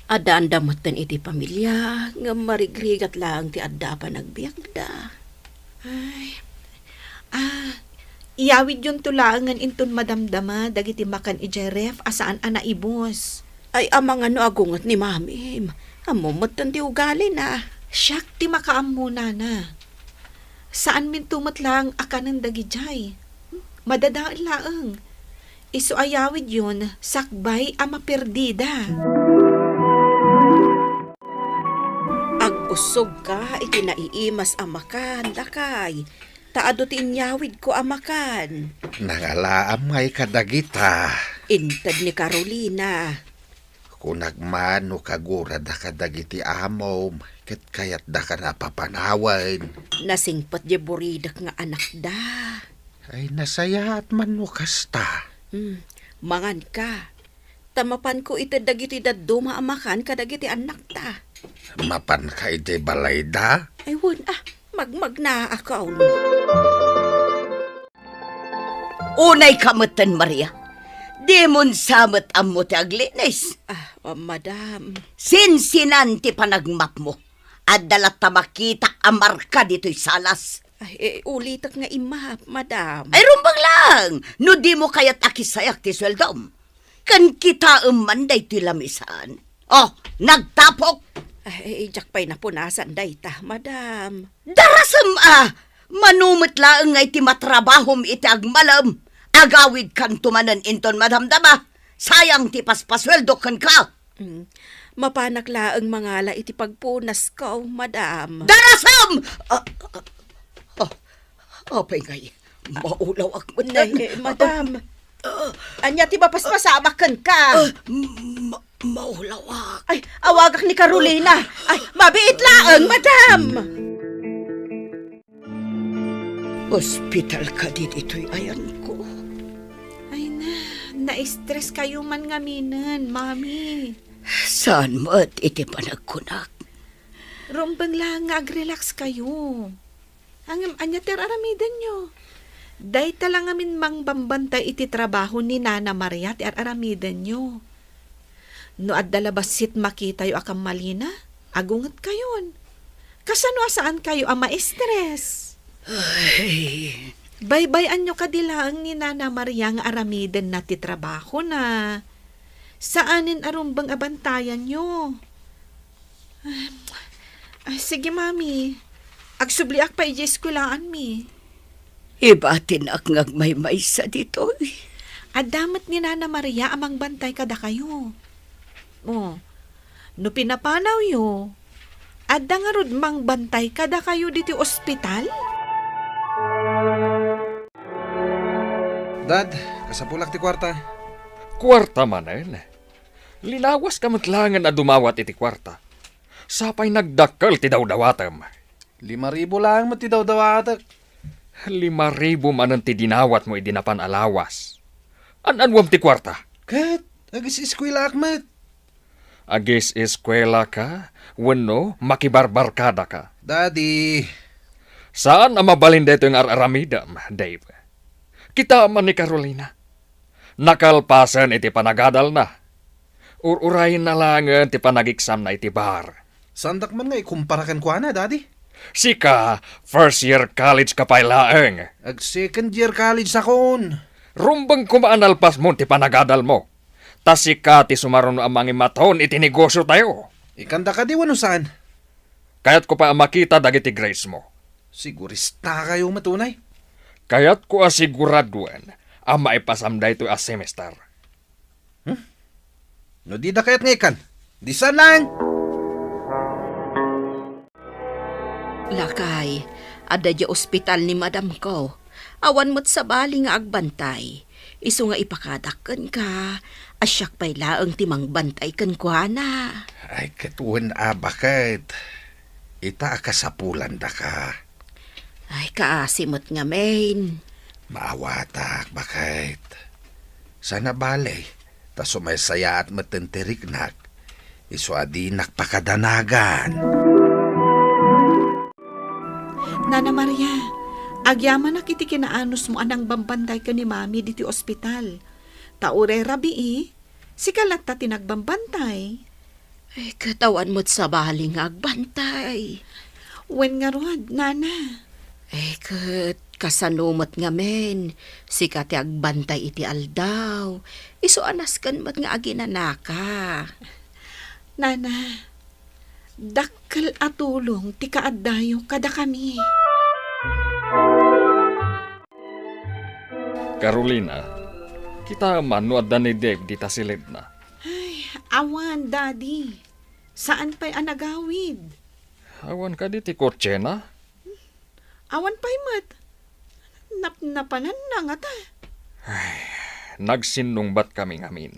Adaan damutan iti pamilya. Nga marigrigat lang ti adda pa nagbiagda. Ay, iyawid yung tulangan inton madamdama dagiti makan ijeref asaan ana ibos. Ay, amang ano agungat ni mami. Amumatan ti ugali na. Siyak ti makaammo, Nana. Saan min tumat lang akanan dagijay? Madadaan laeng. Isu ayawid yun, sakbay ama perdida. Agusog ka, iti naiimas amakan, lakay. Taado ti inyawid ko amakan. Nangalaam ngay kadagita. Intad ni Carolina. Kung nagmano kagura da kadagiti amom, ket kayat da ka napapanawan. Nasingpat di buridak nga anak da. Ay nasaya at manukas ta. Mangan ka. Tamapan ko iti dagiti daduma amakan kadagiti anak ta. Mapan ka iti balay da? Ay wun, magmag na akaw. Unay kamatan, Maria. Demon samet ammo ti aglinis. Madam. Sinsinan ti panagmap mo. At dalat ta makita amarka dito'y salas. Ay, ulitak nga imap, madam. Ay, rumbang lang. No di mo kaya't akisayak ti sweldom. Kan kita manday ti lamisan. Oh, nagtapok. Ay, jak pa'y napunasan day ta, madam. Darasam manumit lang nga iti matrabahom iti agmalam. Agawid kan tumanan inton madamdama. Sayang ti paspasweldo kan ka. Mapanak laang mangala iti pagpunas ko, madam. Darasam! Apay ngay, maulaw ak madam. Anya ti paspasamakan ka. Maulaw ak. Ay, awagak ni Carolina. Ay, mabiit laang, madam. Hospital ka dito'y ayan ko. Na-stress kayo man ngaminan, Mami. Saan mo at iti panagkunak? Rumbang lang nga ag-relax kayo. Ang anya aramidan nyo. Day talang amin mang bambantay iti trabaho ni Nana Maria ti aramidan nyo. No at dalabasit makita yo akam malina, agungat kayon. Kasano saan kayo ang ma-stress? Ay... Baybayan nyo kadilaang ni Nana Maria nga aramidan na ti trabaho na. Saanin arumbang abantayan nyo? Ay, sige, mami. Agsubliak pa eskwelahan mi. Ibatin ak ngagmay-may sa dito. At damat ni Nana Maria amang bantay kada kayo. Oh, no pinapanaw yo, adda nga rod mang bantay kada kayo diti ospital? Dad, kasapulak ti kwarta. Kwarta manen. Linawas ka matlangan na dumawat iti kwarta. Sapay nagdakkel ti dawdawatem. 5,000 lang mati daw dawatak. 5,000 manen ti dinawat mo idinapan alawas. Anwam ti kwarta? Kat, agis eskwela akmat. Agis eskwela ka, wenno makibarbarkada ka. Daddy, Saan ang mabalin dito yung araramidam, Dave? Kita man ni Carolina. Nakalpasan iti panagadal na. Ururayin na lang ti panagiksam na iti bar. sandak man nga ikumparakan ko na, Daddy. Sika, first year college ka pa ilaeng. Ag second year college sakon. Rumbang kumaanalpas mo ti panagadal mo. Tas sika ti sumaron amang imaton iti negosyo tayo. Ikanda ka di wano saan. Kaya't ko pa makita dagiti grace mo. Sigurista kayo matunay. Kaya't ko asiguraduan ang maipasamday to a semester. No di da kayat ngayon. Di saan lang. Lakay, ada di ospital ni madam ko. Awan mo't sa bali nga agbantay. Isu nga ipakadakan ka. Asyak pa'y laang timang bantay kan kwa na. Ay, katuan bakit? Ita akasapulan da ka. Ay, kaasimot nga main. Maawatak, bakit? Sana balay, ta sumaysaya at matentirignak. Iso adi nakpakadanagan. Nana Maria, agyaman na kiti kinaanos mo anang bambantay ka ni mami diti ospital. Taure rabi si kalat ta tinagbambantay. Ay, katawan mo't sa bali nga agbantay. Wen nga rod, Nana. Ay, kasanumot nga men. Si kati agbantay iti aldaw. Iso anas kan mat nga aginanaka. Nana, dakkel atulong ti kaaddayo kada kami. Carolina, kita man no adda ni Dave di tasilid na. Awan, Daddy. Saan pa'y anagawid? Awan ka di ti kotse na? Awan pa'y mat. Napanan na nga ta. Nagsinungbat kami ngamin.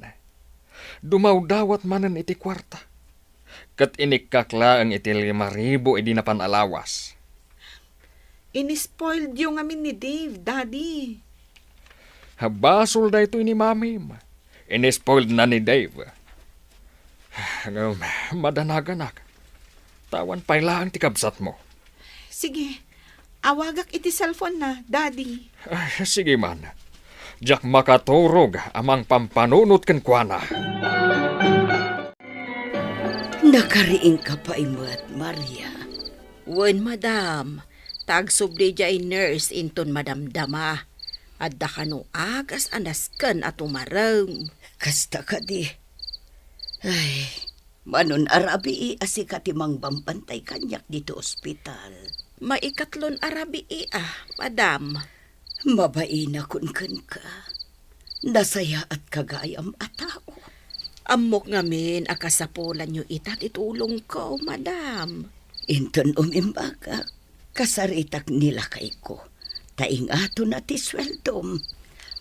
Dumawdawat manan iti kwarta. Kat inikakla ang iti 5,000 idi na panalawas. Inispoiled yung amin ni Dave, Daddy. Habasol da ito ni mamim. Inispoiled na ni Dave. Madanaganak. Tawan pa'y lang ti kabsat mo. Sige, awagak iti cellphone na, Daddy. Ay, sige man. Diyak makaturog amang pampanunot kan kuana. Nakariing ka pa imat, Maria. Wen, madam. Tagsubli dya nurse inton madamdama. Adda ka no agas anaskan at umarang. Kasta ka di. Ay, manon arabi asikatimang bambantay kanyak dito ospital. Maikatlon arabi madam. Mabai na kun ka. Nasaya at kagayam atao. Amok ngamin akasapulan nyo itat itulong ko, madam. Inton umimbaga, kasaritak nila kay ko. Taing ato na ti sweldom.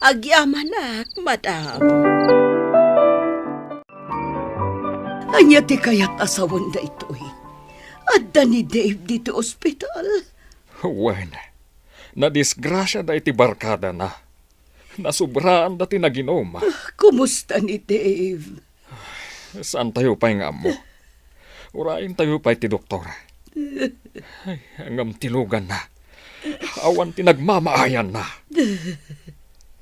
Agyamanak, madam. Anya ti kayat asawan da ito'y. Adda ni Dave dito ospital. Wen, nadisgrasya da iti barkada na. Nasubraan da tinaginom. Kumusta ni Dave? Saan tayo pa'y nga mo? Urain tayo pa'y ti doktor. Ay, hanggang tilugan na. Awan tinagmamaayan na.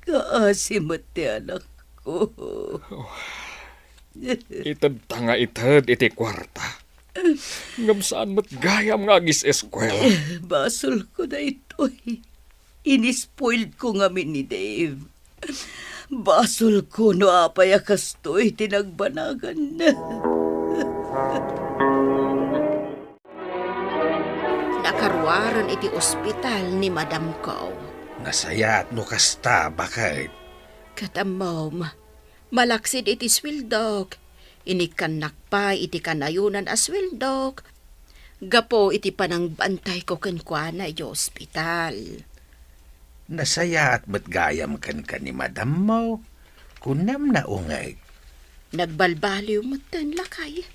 Kaasimot ti anak ko. Itad tanga itad iti kwarta. Ngam saan mo't gayam nga agis eskwela. Basol ko na ito'y. Inispoiled ko nga ni Dave. Basol ko no apay akasto'y tinagbanagan na. pagawaran iti ospital ni Madam ko. Nasayat no kasta, bakit? Katamom, malaksid iti swildok. Inikanak pa iti kanayunan as swildok. Gapo iti panangbantay ko kenkwana iti ospital. Nasayat matgayam kan ni madam mo. Kunam na ungay. Nagbalbaliw mo tan lakay.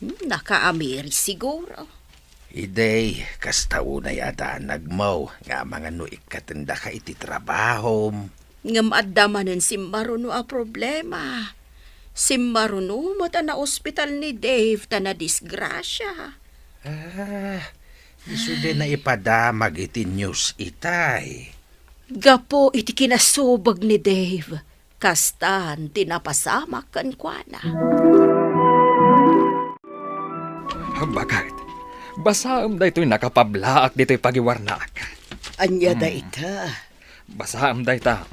Nakaamiri siguro. Iday, kastaw na yata nagmaw. Nga mga no ikatanda ka iti trabaho. Ngam addamanen si Maruno a problema. Si Maruno mata na ospital ni Dave ta na disgrasya. Isu din na ipadamag iti news itay. Gapo iti kinasubag ni Dave. Kastan tinapasamak kankwana. Bakit? Basaam da ito'y nakapablaak dito'y pagiwarnaak. Anya da ita. Basaam da ita.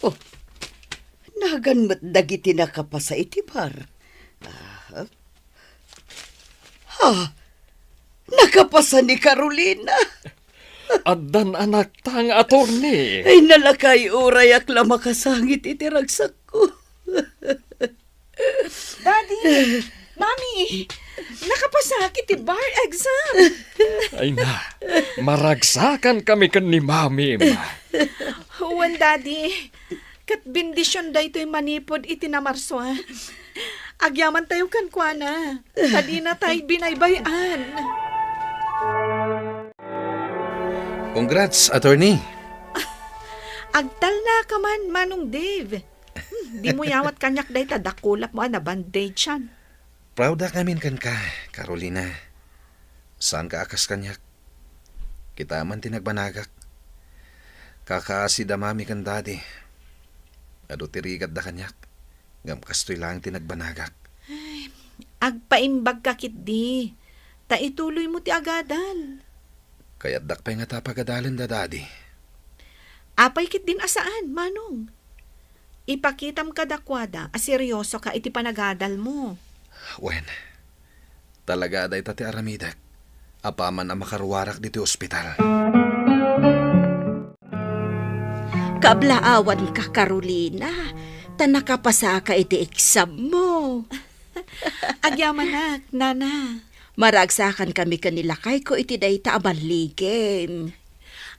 Oh, naganmat dagiti nakapasa iti bar. Nakapasa ni Carolina. Addan anak tang attorney. Ay nalakay uray akla makasangit iti ragsak ko. Daddy! Mami! Nakapasakit ti bar exam! Ay na, maragsakan kami kan ni mami. Huwan, Daddy. Kat bendisyon da ito'y manipod iti namarso. Agyaman tayo kankwana. Kadi na tayo binaybayan. Congrats, attorney. Agtal na ka man, Manong Dave. Di mo yawat kanyak day tadakulap mo na bandage yan. Proud na namin kan ka, Carolina. Saan ka akas kanyak? Kita man tinagbanagak. Kakaasida mami kan dadi. Ado tirigat da kanyak. Ngam kastoy lang tinagbanagak. Agpaimbag ka kit di. Ta ituloy mo ti agadal. Kaya't dakpay nga tapagadalan da dadi. Apay kit din asaan, Manong. Ipakitam ka dakwada, seryoso ka iti panagadal mo. Wen, talaga day tati aramidak. Apaman ang makarwarak dito ospital. Kablaawan ka, Carolina. Ta nakapasa ka iti exam mo. Agyaman na, Nana. Maragsakan kami kanilakay ko iti dayta abaligim.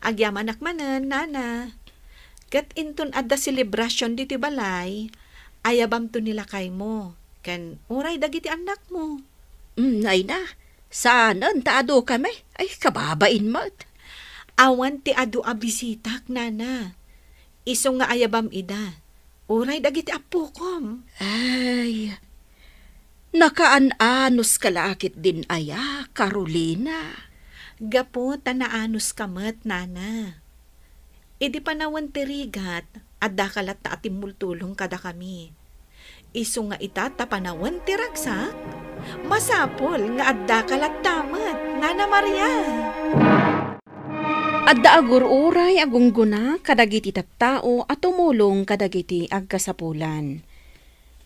Agyaman akmanan, Nana. Kat inton adda celebration diti balay, ayabam to nilakay mo. Kan uray dagiti anak mo. Ay na, saanan taado kami? Ay, kababain mat. Awan ti adu abisitak, Nana. Iso nga ayabam ida. Uray dagiti apukom. Ay, nakaan-anos kalakit din aya, Carolina. Gapo tanaanos kamat, Nana. Idi panawan tirigat, adda kalat ta atimultulong kada kami. Isu nga ita tapanawan tiragsak, masapol nga adda kalat tamat, Nana Maria. Adda agur-uray agungguna kadagiti tattao at tumulong kadagiti agkasapulan.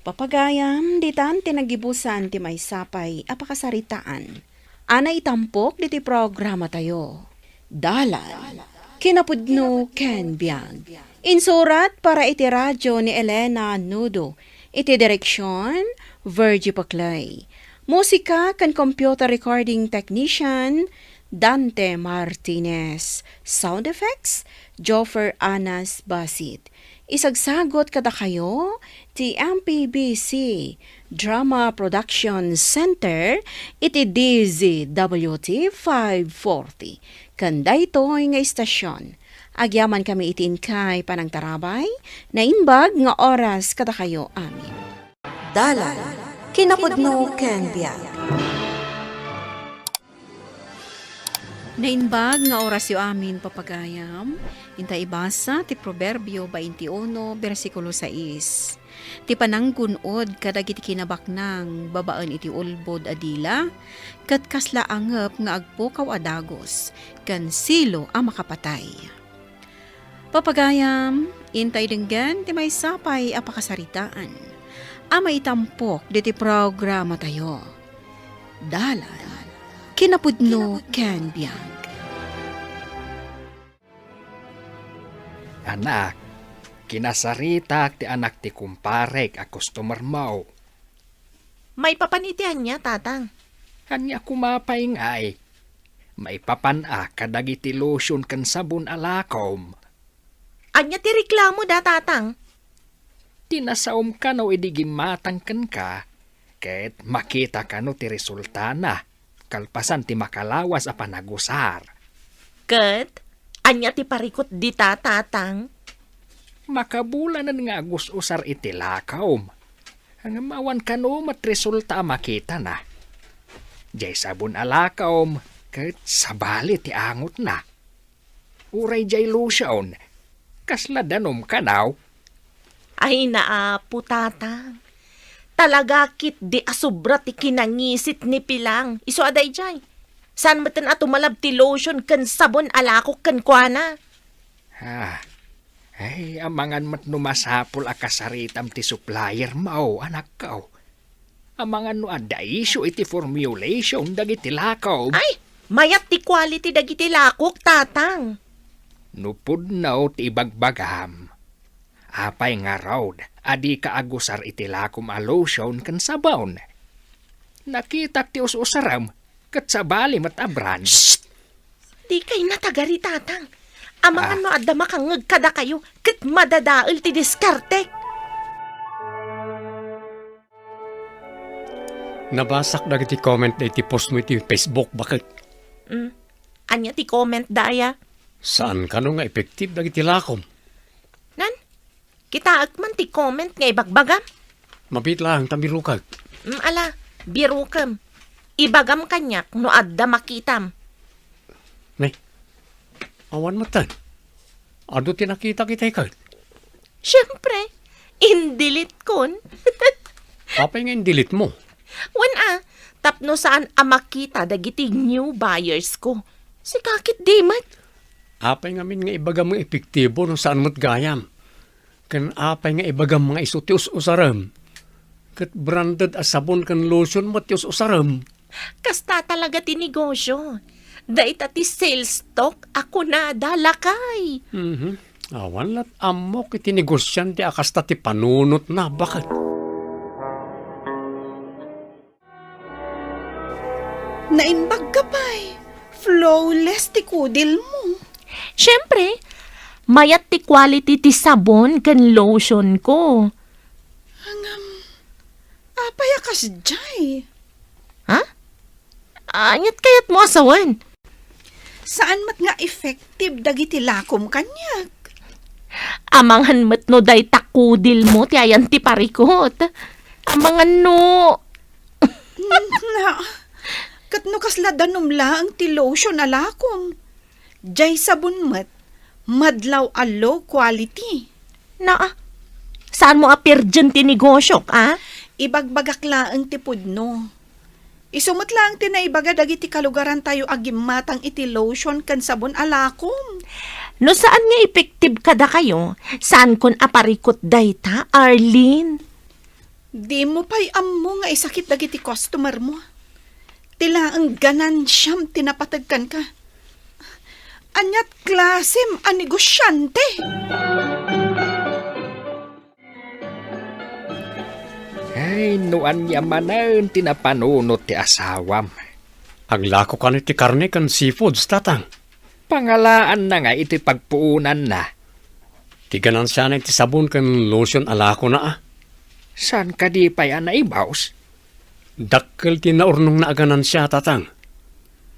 Papagayam, ditan tinagibusan ti may sapay apakasaritaan. Ana itampok diti programa tayo. Dalan, kinapudno ken biag. Insurat para iti radyo ni Elena Nudo. Iti direksyon, Virgie Paclay. Musika kan computer recording technician, Dante Martinez. Sound effects, Joffer Anas Basit. Isagsagot kada kayo, ti MPBC Drama Production Center, iti DZWT 540. Kanda ito'y nga istasyon. Agyaman kami itin kay panangtarabay, na imbag nga oras kada kayo amin. Dalan, kinapudno ken biag. Nainbag nga oras yo amin papagayam, inta ibasa ti Proverbio 21, versikulo 6. Ti pananggunod kadagiti kinabaknang babaan iti ulbod adila, kat kasla angep nga agpukaw adagos, kan silo ang makapatay. Papagayam, intay denggan ti may sapay apakasaritaan. Ama itampok diti programa tayo. Dalan, kinapudno ken biyag. Anak, kinasaritak ti anak ti kumparek a customer mo. May papanitian niya, tatang. Kanya kumapay ngay. May papana kadagiti lotion kan sabon alakom. Anya ti reklamo da, tatang. Tinasaom ka no idigimatang kan ka, ket makita ka no ti resulta na, kalpasan ti makalawas a panagusar. Ket, anya ti parikot di ta, tatang. Makabulanan nga agususar iti lakaom. Ang mawan ka no mat resulta makita na. Jay sabon alakaom, ket sabali ti angot na. Uray jay lotion, kasla danom ka naw. Ay naapo, tatang. Talaga kit di asubra ti kinangisit ni Pilang. Iso aday jay. San matan ato malab ti lotion kan sabon alako kan kuana? Ay, amangan mat numasapol a kasaritam ti supplier mao, anak kao. Amangan no ada issue iti formulation dagiti lakaw. Ay, mayat ti quality dagiti lakok, tatang. Nupud na ti ibagbagam. Apay nga raod, adi ka agusar iti lakom a lotion kan sabawn. Nakita ti usaram, kat sabali matabran. Di kay natagari, tatang. Amangan no adda makangag kada kayo, kat madadaol ti diskarte. Nabasak na iti comment na iti post mo iti Facebook. Bakit? Anya ti comment daya? Saan ka no nga effective na iti lakom? Nan, kita man ti comment nga ibagbagam. Mabit lang, tambirukag. Ala, birukam. Ibagam kanyak no adda makitam. May, awan matan. Ado tinakita kita ikag. Siyempre, indilit kon. Apay nga indilit mo. Tapno saan amakita dagiti new buyers ko. Si kakit di mat. Apay nga min nga ibagam nga epektibo no saan mo't gayam. Kan apay nga ibagam mga isuti usaram. Kat branded as sabon kan lotion mo't usaram. Kasta talaga ti negosyo. Dait ti sales stock ako na dalakay. Awan lat amok iti negosyante akasta ti panunot na. Bakit? Naimbag ka pa'y. Flawless ti kudil mo. Siyempre, mayat ti quality ti sabon kan lotion ko. Apay akas jay. Ha? Anyat kayat mo asawan? Saan mat nga effective dagiti lakom kanyak? Amangan mat no day takudil mo ti ayan ti parikot. Amangan no. Na, katno kasla danumla ang ti lotion alakom. Jay sabon mat, madlaw a low quality. Saan mo apir dyan ti negosyo, ah? Ibagbagakla ang tipudno. Isumot lang tinaibaga dagiti kalugaran tayo agimatang iti lotion kan sabon alakom. No saan nga effective kada kayo? Saan kon aparikot dayta, Arlene? Di mo pa'y ammo nga isakit dagiti customer mo. Tila ang ganan siyam tinapatagkan ka. Anyat klasem a negosyante. Ay, nuan yamanan tinapanunot ti asawam. Aglako ka ni ti karne kan seafoods, tatang. Pangalaan na nga iti pagpuunan na. Tiganan siya na iti sabon kan lotion alako na ah. San ka di pa yan naibaws? Dakkel ti naurnong naaganan siya, tatang.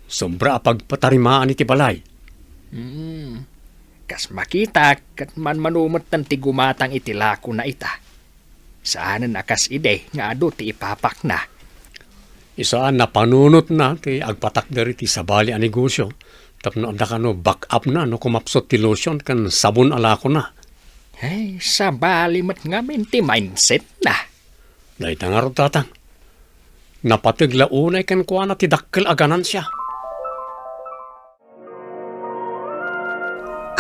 Sobra pagpatarimaan iti balay. Kas makita kat man manumot ng tigumatang itilako na ita. Saanan akas ide nga ado ti ipapak na. Isaan na panunot na ti agpatak dari ti sabali a negosyo. Tapno ada ka no back up na no kumapsot ti lotion kan sabon alako na. Ay, sabali mat ngamin ti mindset na. Dahil nga ro, tatang. Napatigla unay kan kuha na ti dakkel aganan siya.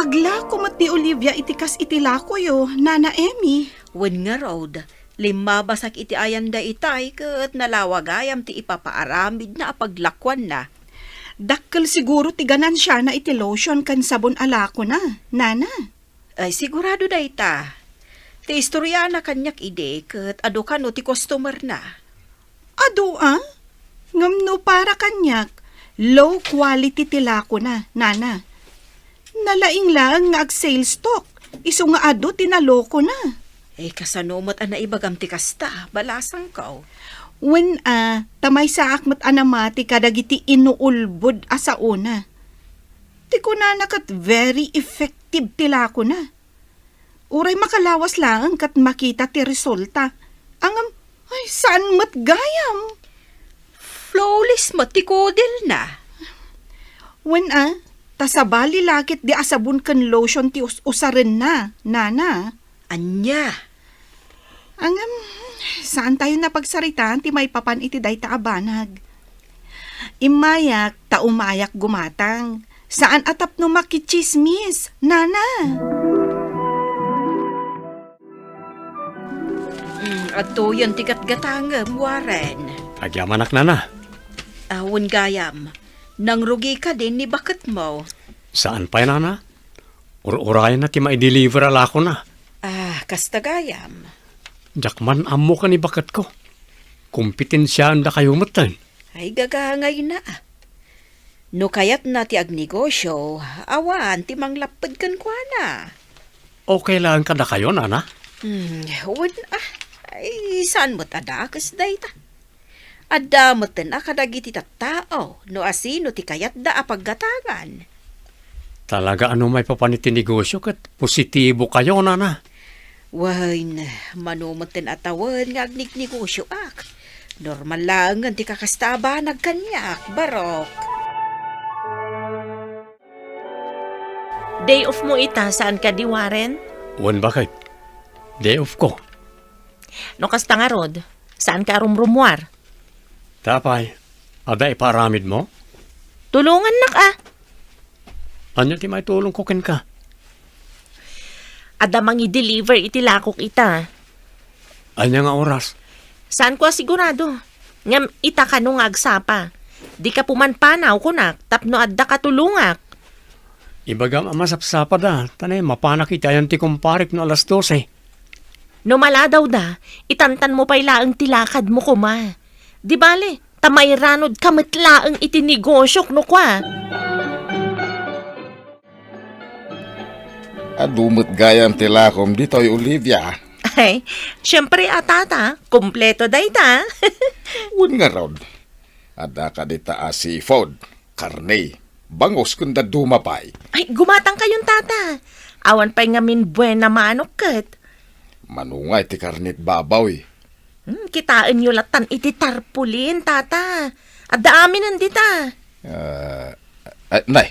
Agla kumat ni Olivia itikas itilako yo, Nana Emmy. Wen nga road, lima basak iti ayan da itay ket nalawagayam ti ipapaaramid na apaglakwan na. Dakkel siguro ti ganansya na iti lotion kan sabon alako na, nana. Ay sigurado dayta. Ti istorya na kanyak ide ket adu ka no ti customer na. Ado Ngamno para kanyak, low quality tilako na, nana. Nalaing lang nga ag sales stock, iso nga ado tinaloko na. Kasanomot ana ibagam ti kasta, balasang kao. When tamay sa akmat anamati kadagiti inuulbod asa una. Ti ko na nakat very effective tilako na. Uray makalawas lang kat makita ti resulta. Angam, ay saan mat gayam? Flawless matikodil na. When tasabali lakit di asabon kan lotion ti usarin na, nana. Anya. Angam, saan tayo napagsaritaan ti may papan iti day taabanag? Imayak ta umayak gumatang. Saan atap no makichismis, nana? Ato yan tikat gatangam, Warren. Agyaman ak nana. Awon gayam, nang rugi ka din ni bakit mo. Saan pa nana? Urayan na ti ma-deliver alako na. Kasta gayam. Jakman amo ka ni bakat ko. Kumpitinsyaan da kayo matan. Ay gagangay na. No kayat na ti agnegosyo, awan ti manglapad kan kwa na. Okay lang kada kayo, nana? Huwag ay saan mo tadakas day ta? Adda mo na kadagiti tao, no asino ti kayat da apaggatangan. Talaga ano may papaniti negosyo kat positibo kayo, nana? Wain, manumaten atawan nga agnig negosyo ak. Normal lang ang ti kakastaba nagkanyak, barok. Day off mo ita, saan ka di, Warren? Wan bakit? Day off ko. No kasta nga rod, saan ka rumrumwar? Tapay, ada iparamid mo? Tulungan na ka. Anya ti may tulong ko ken ka? Adamang i-deliver itilakok ita. Anya nga oras? Saan ko asigurado? Ngam ita ka nung agsapa. Di ka pumanpanaw kunak, tapno adda ka tulungak. Ibagam amasapsapa da, tanay mapanak itayan ti kumparik no alas 12. No maladaw da, itantan mo pa'y laang tilakad mo kuma. Di bale, tamay ranod kamit laang itinigosyok no kwa. Adumot gayam tilakom dito'y Olivia. Ay, syempre atata, kompleto day ta. Un nga rod. Ada ka dita seafood, karne, bangos kunda dumapay. Ay, gumatang kayong tata. Awan pa'y ngamin buena manok kat. Manungay ti karnit babaw eh. Kitaan nyo latan iti tarpulin, tata. Adda amin nandita. Nay,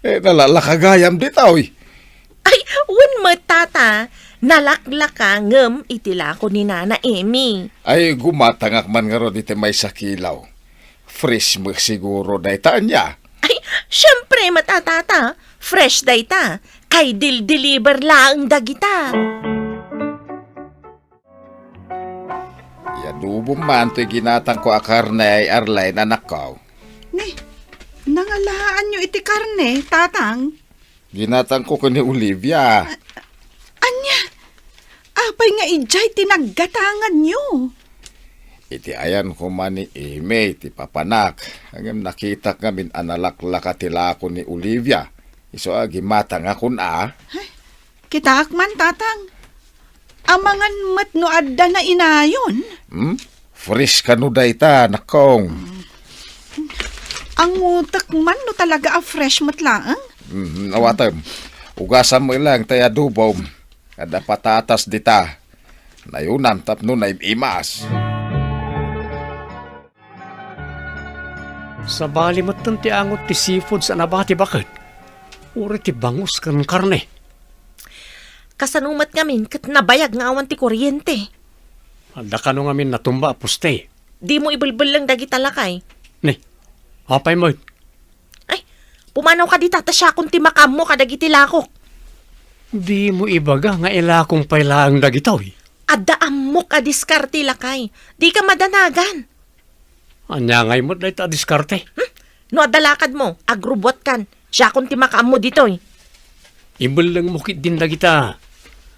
nalalakagayam ditaw eh. Ay, wen mo tata. Nalaklaka ngem itilako ni Nana Amy. Ay gumatangak man nga ro dito may sakilaw. Fresh mo siguro daytaan niya. Ay, syempre matatata. Fresh dayta. Kay deliver laang dagita. Yadubo man to'y ginatang ko akarne ay Arline anak ko. Ne, nangalaan nyo iti karne, tatang. Ginatang ko ni Olivia. Anya, apay nga ijay tinaggatangan nyo. Iti ayan ko man ni Amy, ti papanak. Hanggang nakita kami analaklaka tila ko ni Olivia. Iso gimatang akon Kitaak man, tatang. Amangan mat no adda na inayon. Fresh ka no dayta, nakong. Ang utak man no talaga a fresh mat laang. Awatam, ugasan mo ilang tayo adubo. Kada patatas dita. Nayunan tapno na imas. Sa bali matan ti angot ti seafood sa nabati bakit? Uri ti bangus kan karne. Kasanumat ngamin kat nabayag nga awan ti kuryente. Ada ka nung amin natumba puste. Di mo ibulbul lang dagi talakay. Ni, apay mo. Ay, pumanaw ka di tatasya kung ti makam mo kadagi tilakok. Di mo ibaga nga ilakong pailaang dagitaw eh. Adda amok a diskarte lakay. Di ka madanagan. Anya ngay mo dahil ta diskarte. No adalakad mo, agrubot kan. Siya kung timakam mo dito eh. Ibal lang mo kit din na kita.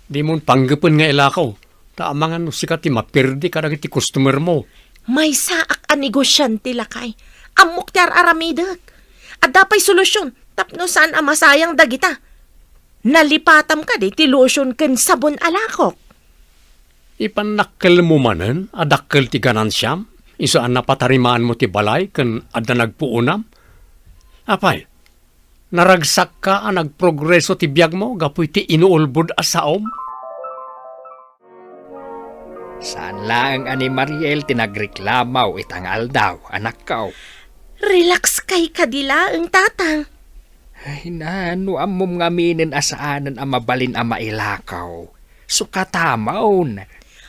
Di mo panggapin nga ilakaw. Taamangan no sikat ti mapirdi ka ti customer mo. May saak a negosyante lakay. Amok ti aramidag. At dapay solusyon. Tapno saan ang masayang dagita. Nalipatam ka di ti lotion ken sabon alakok. Ipanakkel mo manen, adakkel ti ganansyam. Isaan napatarimaan mo ti balay ken adda nagpuunam. Apay, naragsak ka ang nagprogreso ti biyag mo gapoy ti inuulbod asaom. Saan lang ani Mariel tinagreklamaw itangal daw, anak kaw. Relax kay kadila ang tatang. Ay na, no amom nga minin asaanan ang mabalin ang mailakaw. Sukatamaon.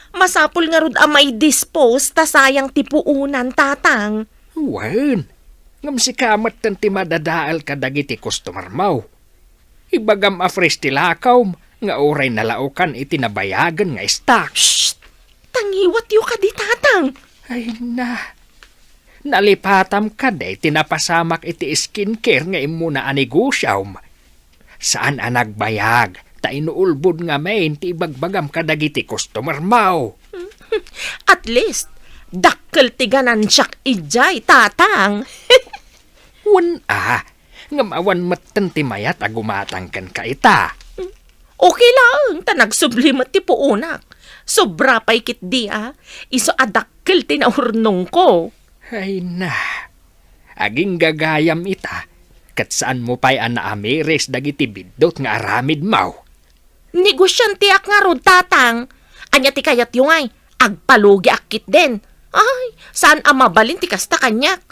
Masapul nga rod ang may dispose ta sayang tipuunan tatang. Wan, ngam si kamat tanti madadaal ka dagiti customer mo. Ibagam a fresh tilakaw, nga oray nalaukan itinabayagan nga stock. Shh! Tangiwat yu ka di tatang. Ay na, nalipatam ka day tinapasamak iti skincare nga imuna anegosyaw. Saan ang nagbayag? Ta inuulbod nga main ti ibagbagam ka dagiti customer mo. At least, dakkel ti ganansyak ijay tatang. Wan ngam awan matan ti mayat agumatang kan ka ita. Okay lang, ta nagsublimat ti puunak. Sobra pa'y kit di iso adakkel ti naurnong ko. Ay na, aging gagayam ita. Kat saan mo pa'y anaamiris dagiti bidot nga aramid mo. Negosyante ak nga rod tatang. Anya ti kayat yung ay, agpalugi akit din. Ay, saan ang mabalin ti kasta kanyak?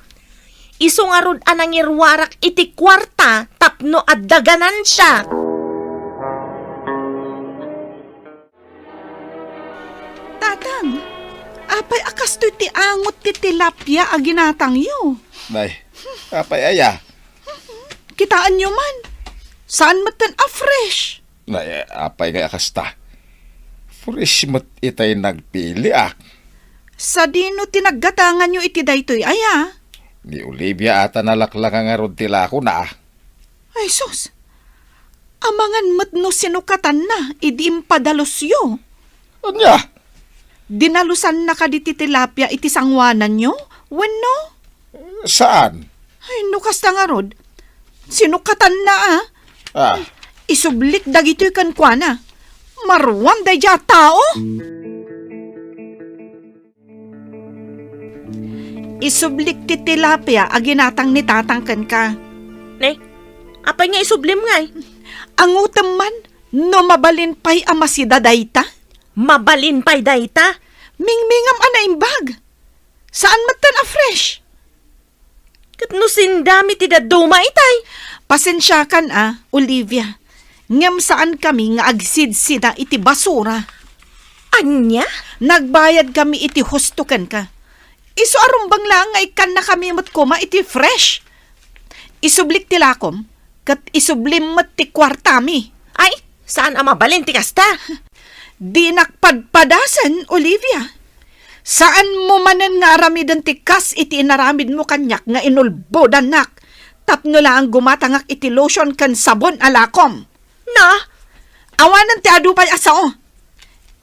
Iso nga rod anangirwarak iti kwarta tapno at daganan siya. Tatang, apay akas to ti angot ti tilapia a ginatang yo. Nay, apay aya. Kitaan nyo man. Saan matan a fresh? Nay, apay nga akasta. Fresh mo't itay nagpili Sa dino tinaggatangan nyo iti daytoy aya. Ni Olivia ata nalaklaka nga ron tila ko na. Ay sus, amangan matno sinukatan na, idi impadalos yo. Anya? Dinalusan na ka di ti tilapia iti sangwanan nyo? Wano? Saan? Ay, nukas na nga rod. Sinukatan na Isublik dagito'y kankwana. Marwam day dya tao. Isublik ti tilapia aginatang ni tatangkan ka. Ne, apay nga isublim nga eh. Ang utam man, no mabalin pa'y amasida dayta. Mabalin pa'y dayta. Mingmingam anaimbag. Saan matan a fresh? Kat no sindami ti daduma itay. Pasensya kan Olivia. Ngam saan kami nga agsid-sida iti basura. Anya? Nagbayad kami iti hustukan ka. Iso arumbang lang nga ikan na kami matkuma iti fresh. Isublik ti lakom, kat isublim mat ti kwartami. Ay, saan ang mabalin ti kasta? Di nakpadpadasan, Olivia. Saan mo manan nga aramidan ti kas iti inaramid mo kanyak nga inulbodan nak. Tapno lang gumatangak iti lotion kan sabon alakom. Na? Awanan ti adupay asao.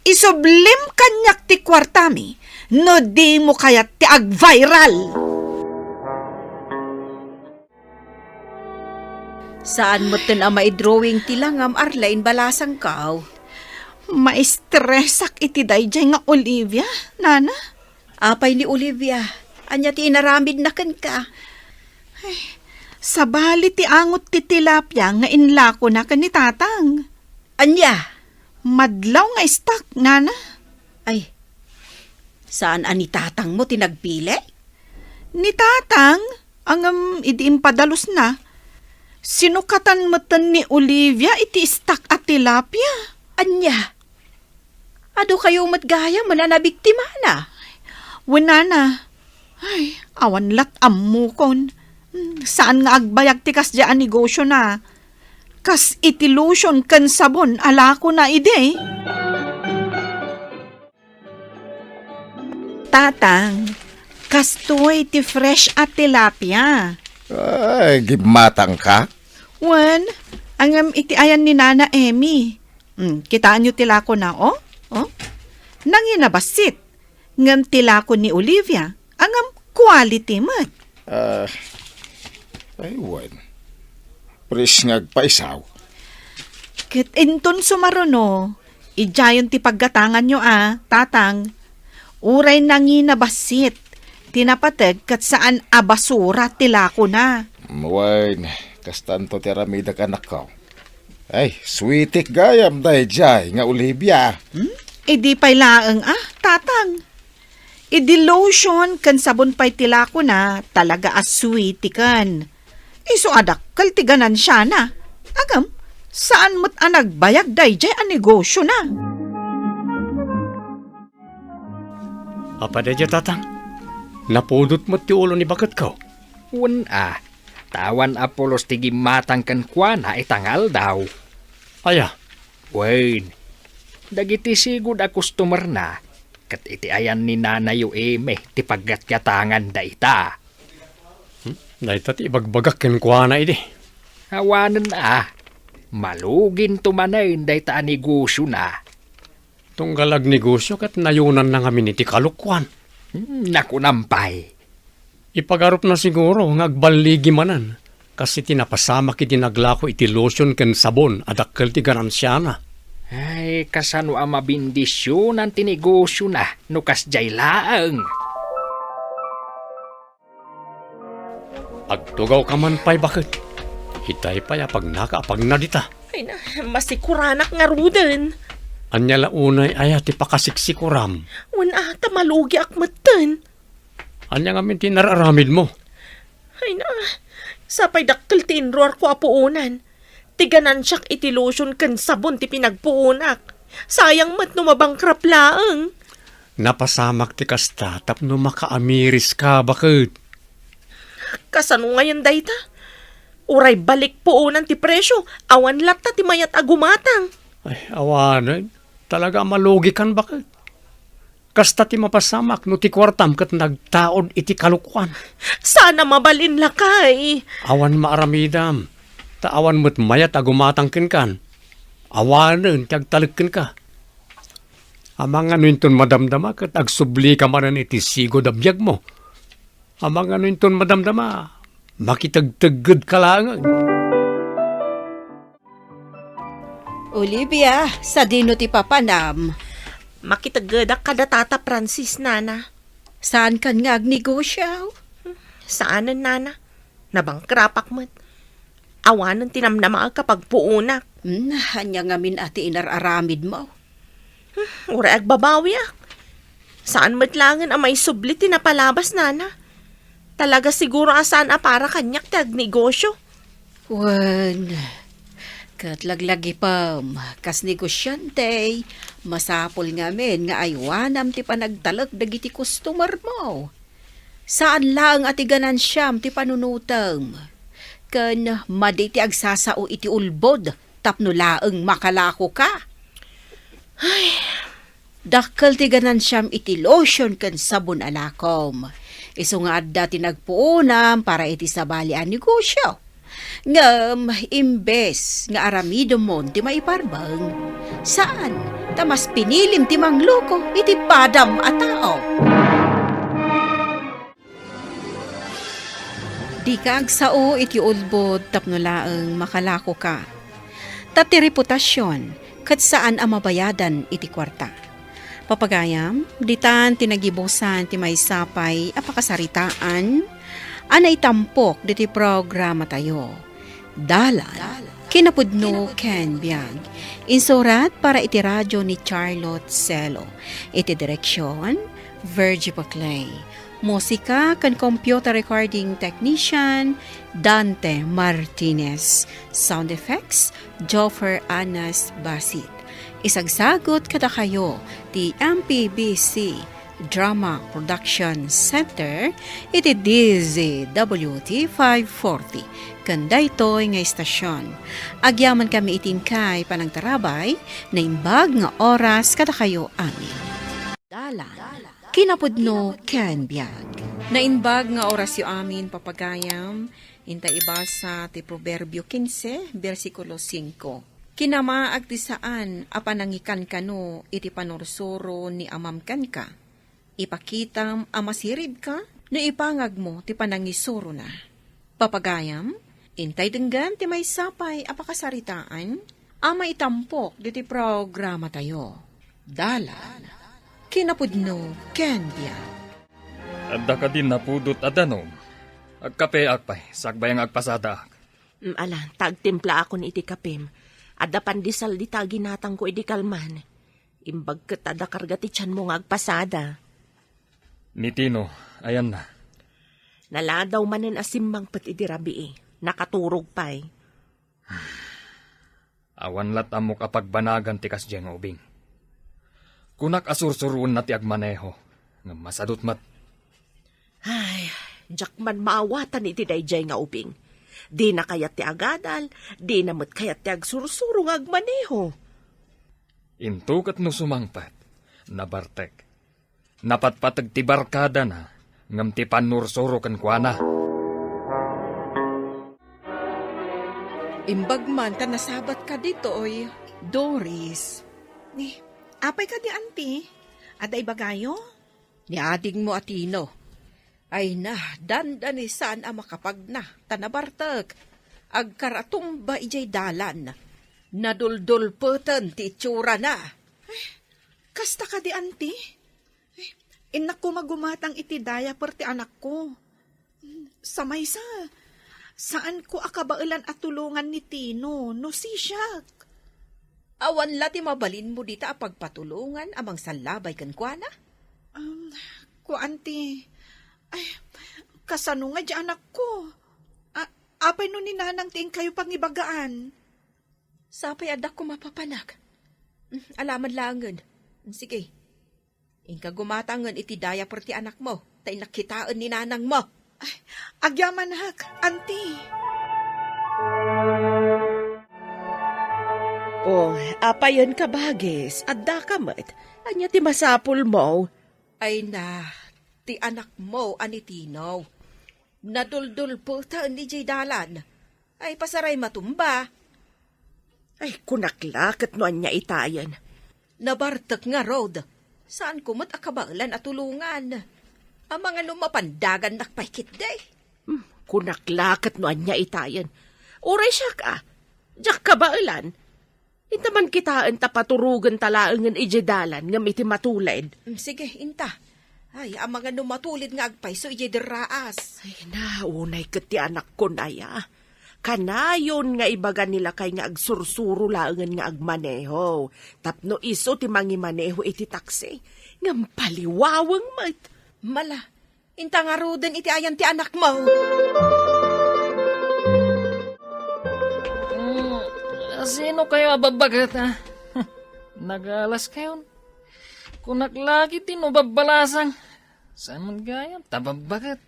Isublim kanyak ti kwartami, no di mo kayat ti ag-viral. Saan mo tin ang maidrawing tilangam Arlene balasang kaw? Maistresak iti dayjay nga Olivia, nana. Apay ni Olivia, anya ti inaramid na kan ka. Sabali ti angot ti tilapia nga inlako na kan ni tatang. Anya? Madlaw nga istak, nana. Ay, saan ani tatang mo tinagpili? Ni tatang, ang idiimpadalos na. Sinukatan matan ni Olivia iti istak at tilapia. Anya? Ado kayo matgaya mananabiktima na? Wenana. Ay, awan lat ammukon. Saan nga agbayag ti kas dyan negosyo na? Kas iti lotion kan sabon alako na ide. Tatang, kas tuway ti fresh at tilapia. Ay, gimatang ka? Wan, ang iti ayan ni Nana Emmy. Kitaan nyo tila ko na, oh? Oh? Nanginabasit. Ngam tila ko ni Olivia. Ang quality mat. Ay, wan. Pres ngagpaisaw. Kit inton sumaruno. Ijayon ti paggatangan nyo tatang. Uray nanginabasit. Tinapatag kat saan abasura tila ko na. Wan, kastanto ti aramida ka nakaw. Ay, sweetik gayam dahi jay nga Olivia. Idi pa'y laang tatang. Idi lotion kan sabon pa'y tila ko na talaga sweetie kan. Iso adak kaltiganan siya na. Agam, saan mo't nagbayag dahi jay negosyo na? Apa dadya tatang? Napudot mo ti ulo ni bakat ko. Tawan Apolos ti gimatang kan kuana itangal daw. Aya, Wait, dagiti sigud a customer na, kat iti ayan ni Nanayo Eme, ti paggatgatangan da ita. dahita ti ibagbagak ken kuana idi. Hawanan malugin tumanayin da ita a negosyo na. Tunggalag negosyo kat nayunan na ngamin iti kalukwan. Nakunampay. Ipagarup na siguro ngagbaligi manan. Kasi tinapasama kiti naglako iti lotion ken sabon adakkel ti ganansya na. Ay, kasano ang mabindisyon ang tinegosyo na, nukas jay laang. Agtugaw ka man pa'y bakit? Hitay pa'y apag nakaapag na dita. Ay na, masikuranak nga ruden. Anya launay ay ti pakasiksikuram. Wan tamalugi akmatan. Anya nga min tinararamid mo. Ay na, sapay dakkel ti inroar ko apuunan. Tiganan siyak iti lotion kan sabon ti pinagpuunak. Sayang mat no mabangkrap laang. Napasamak ti kasta tapno makaamiris ka bakit? Kasano ngayon dayta? Uray balik puunan ti presyo. Awan latta ti mayat agumatang. Ay, awanan. Talaga malugi kan bakit? Kasta ti mapasamak no ti kwartam kat nagtaod iti kalukwan. Sana mabalin lakay. Awan maaramidam. Taawan mo't mayat agumatang kan. Awanan ti agtalikkin ka. Amang ano inton madamdama kat agsubli ka manan iti sigo da biyag mo. Amang ano inton madamdama makitagtagod ka lang. Olivia, sa dino ti papanam. Makitagadak kada tata Francis, nana. Saan kan nga agnegosyo? Saanan, nana? Nabangkrapak mat. Awanan tinamnama kapag puunak. Hanya ngamin ati inararamid mo. Ura agbabawi Saan matlangan ang may sublit tinapalabas, nana? Talaga siguro asan para kanyak ti agnegosyo. Wan, katlaglagi pam, kas negosyante, masapol ngamin nga aywanam ti panagtalag dagiti customer mo. Saan lang ati ganansyam ti panunutang? Kan madi ti agsasao iti ulbod, tapno laeng makalako ka. Ay, dakkel ti ganansyam iti lotion kan sabon alakom. Iso nga adda ti nagpuunam para iti sabali ang negosyo. Ngam, imbes nga aramido mo ti maiparbang, saan tamas pinilim ti mangloko iti padam a tao? Di ka agsao iti ulbod tapno laeng makalako ka. Tati reputasyon kat saan ang mabayadan iti kwarta. Papagayam, ditan tinagibusan ti may sapay apakasaritaan, anay tampok diti programa tayo. Dalan, kinapudno ken biag. Insurat para iti radyo ni Charlotte Celo. Iti direksyon, Virgie Paclay. Musika kan computer recording technician, Dante Martinez. Sound effects, Joffer Anas Basit. Isagsagot kada kayo ti MPBC Drama Production Center iti DZWT 540 kanda ito'y nga istasyon. Agyaman kami itingkay panagtarabay na imbag nga oras kada kayo amin. Dalan, kinapudno ken biag. Na imbag nga oras yu amin papagayam Inta ibasa ti Proverbio 15, versikulo 5. Kinamaag ti saan apanangikan kano iti panursuro ni amamkan ka. Ipakitam amasirid ka no ipangag mo ti panangisuro na. Papagayam, intay denggan ti may sapay apakasaritaan ama itampok diti programa tayo. Dalan, kinapudno Candia. Adda ka din napudot adanom. Agkape akpay, sakbayang agpasada. Ala, tagtimpla ako ni iti kapim. Adda pandisal di taginatang ko iti kalman. Imbag ket adda karga ti tiyan mo nga agpasada. Ni Tino, ayan na. Naladaw manen asimmang pet iti rabii. Nakaturog pa'y. Awan lat amok apagbanagan ti kasdyeng ubing. Kunak asursuruan na ti agmaneho. Nga masadot mat. Ay, jakman maawatan iti dayjay nga ubing. Di na kayat ti agadal, di na mat kayat ti agsursuro nga agmaneho. Intukat no sumangpat, nabartek. Napatpatag ti barkada na, ngam ti panursuro kan kuana. Imbag man ta nasabat ka dito, oy. Doris. Ni, apay ka di auntie? Aday bagayo? Ni ading mo atino. Ay na, dandanisan ang makapag na, tanabartag. Agkaratumba ijay dalan. Naduldul putan ti itsura na. Ay, kasta ka di auntie? Inak ko magumatang iti daya per ti anak ko. Samay saan ko akabailan at tulungan ni Tino, no si Shak? Awan lati mabalin mo dita apagpatulungan amang salabay kan kuana? Ko auntie, ay, kasano nga di anak ko? Apay no ni nanang ting kayo pangibagaan? Sapay adak ko mapapanak. Alaman langan. Sige. Ingka gumatangan iti daya per ti anak mo. Tay nakitaan ni nanang mo. Ay, agyaman hak, auntie. Oh, apayon ka bagis, adda ka mat. Anya ti masapul mo? Ay na, ti anak mo anitinaw. Naduldul po ta ni jay dalan. Ay pasaray matumba. Ay, kunaklakit no anya itayan. Nabartak nga road. Saan kumot akabailan at tulungan? Ang mga lumapandagan nakpaikit day. Kunaklakit no anya itayan. Uray siya ka. Diyak kabailan. Intaman kitaan tapaturugan talaangan ijedalan ngam iti matulid. Sige, inta. Ay, ang mga numatulid nga agpay so ijederaas. Ay na, unay ket ti anak ko na ya. Kanayon nga ibaga nila kay nga agsursuro laangan nga agmaneho. Tapno iso ti mangimaneho iti taksi. Ngam paliwawang mat. Mala, inta nga roden iti ayan ti anak mo. Sino kayo ababagat ha? Nagalas kayo. Kunaklaki tinubabalasang. Saan man gayam? Tababagat.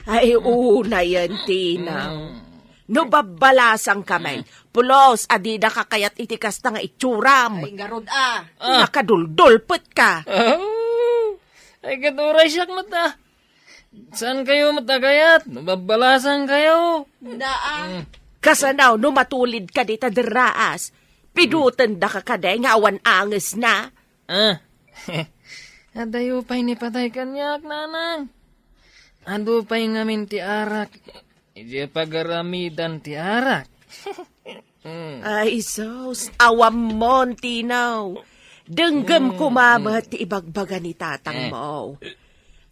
Ay, una yan, Tinaw. No babalasang kamay. Pulos, adida kakayat itikas na nga itsuram. Ay, garod Nakaduldulpot ka. Ay, katuray siyak mata. Saan kayo matagayat? Nababalasang kayo. Kasanaw, no matulid ka dita deraas. Pidutan da ka kaday nga awan anges na. Adayo pa'y ni patay kanyak, nanang. Ado pa'y ngamin ti arak. Ije pagaramidan ti arak. Ay, sos, awam mo, Tinaw. Denggam kumamat ti ibagbaga ni tatang mo.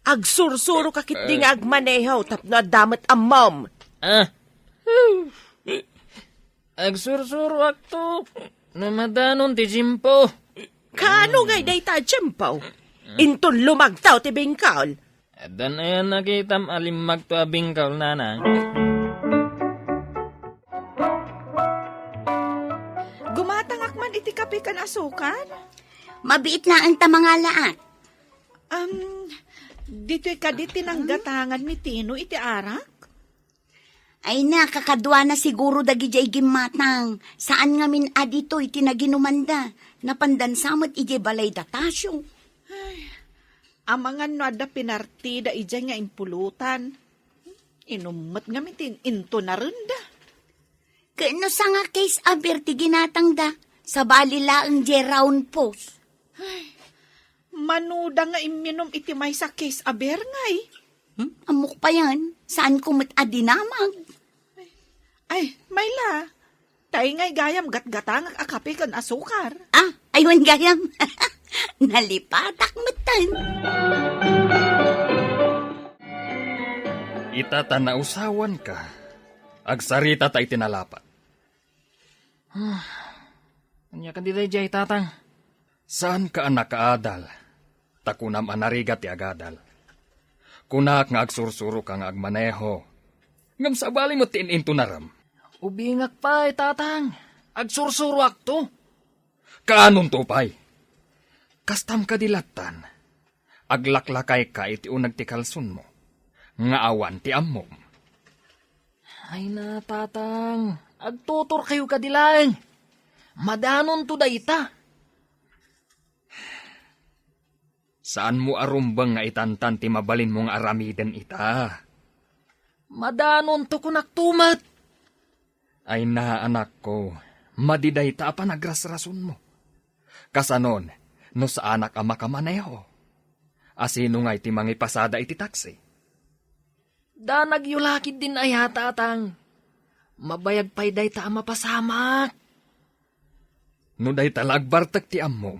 Agsursuro kakit ding agmaneho tapno adamat amom. Agsursuro akto. Namadanon ti Jimpo. Kano ngay day ta, Jimpo? Inton lumagtaw ti bingkal. Adan ayan nakitam alimag to abingkaw, nanang. Gumatangak man iti kape kan asukan? Mabiit na ang tamangalaat. Dito'y kaditi ng gatangan ni Tino iti arak? Ay na, kakadwa na siguro dagijay gimatang. Saan nga min adito iti naginumanda. Napandansamot iti balay datasyo. Amangan no ada pinartida ijay nga impulutan. Inumat nga mitin, into na rin da. Kano sa nga case aber ti ginatang da, sa balila ang J-round post. Manuda nga iminom iti may sa case aber ngay. Amok pa yan, saan ko adinamag? Ay, Mayla, tayo ngay gayam gat-gatang akapi kan asukar. Aywan gayam. Nalipatak matan. Itatanausawan ka. Agsarita ta itinalapat. Anya ka di jay tatang. Saan ka anak kaadal? Takunam anarigat ti agadal. Kunak nga agsursuro ka nga agmaneho. Ngam sabali mo tininto naram. Ubingak pa tatang. Agsursuro akto. Kaanon to pay? Kastam ka dilatan. Aglaklakay ka iti unag ti kalsun mo. Nga awan ti ammom. Ay na, tatang. Agtutor kayo kadilang. Madanon to dayta. Saan mo arumbang nga itantan ti mabalin mong aramiden ita? Madanon to kunaktumat. Ay na, anak ko. Madiday ta pa nagrasrason mo. Kasanon, no sa anak ama ka maneho. Asino nga iti mangipasada iti taksi? Da nagyulakid din ay tatang. Mabayag pa'y day ta mapasamak. No day talagbartak ti ammom.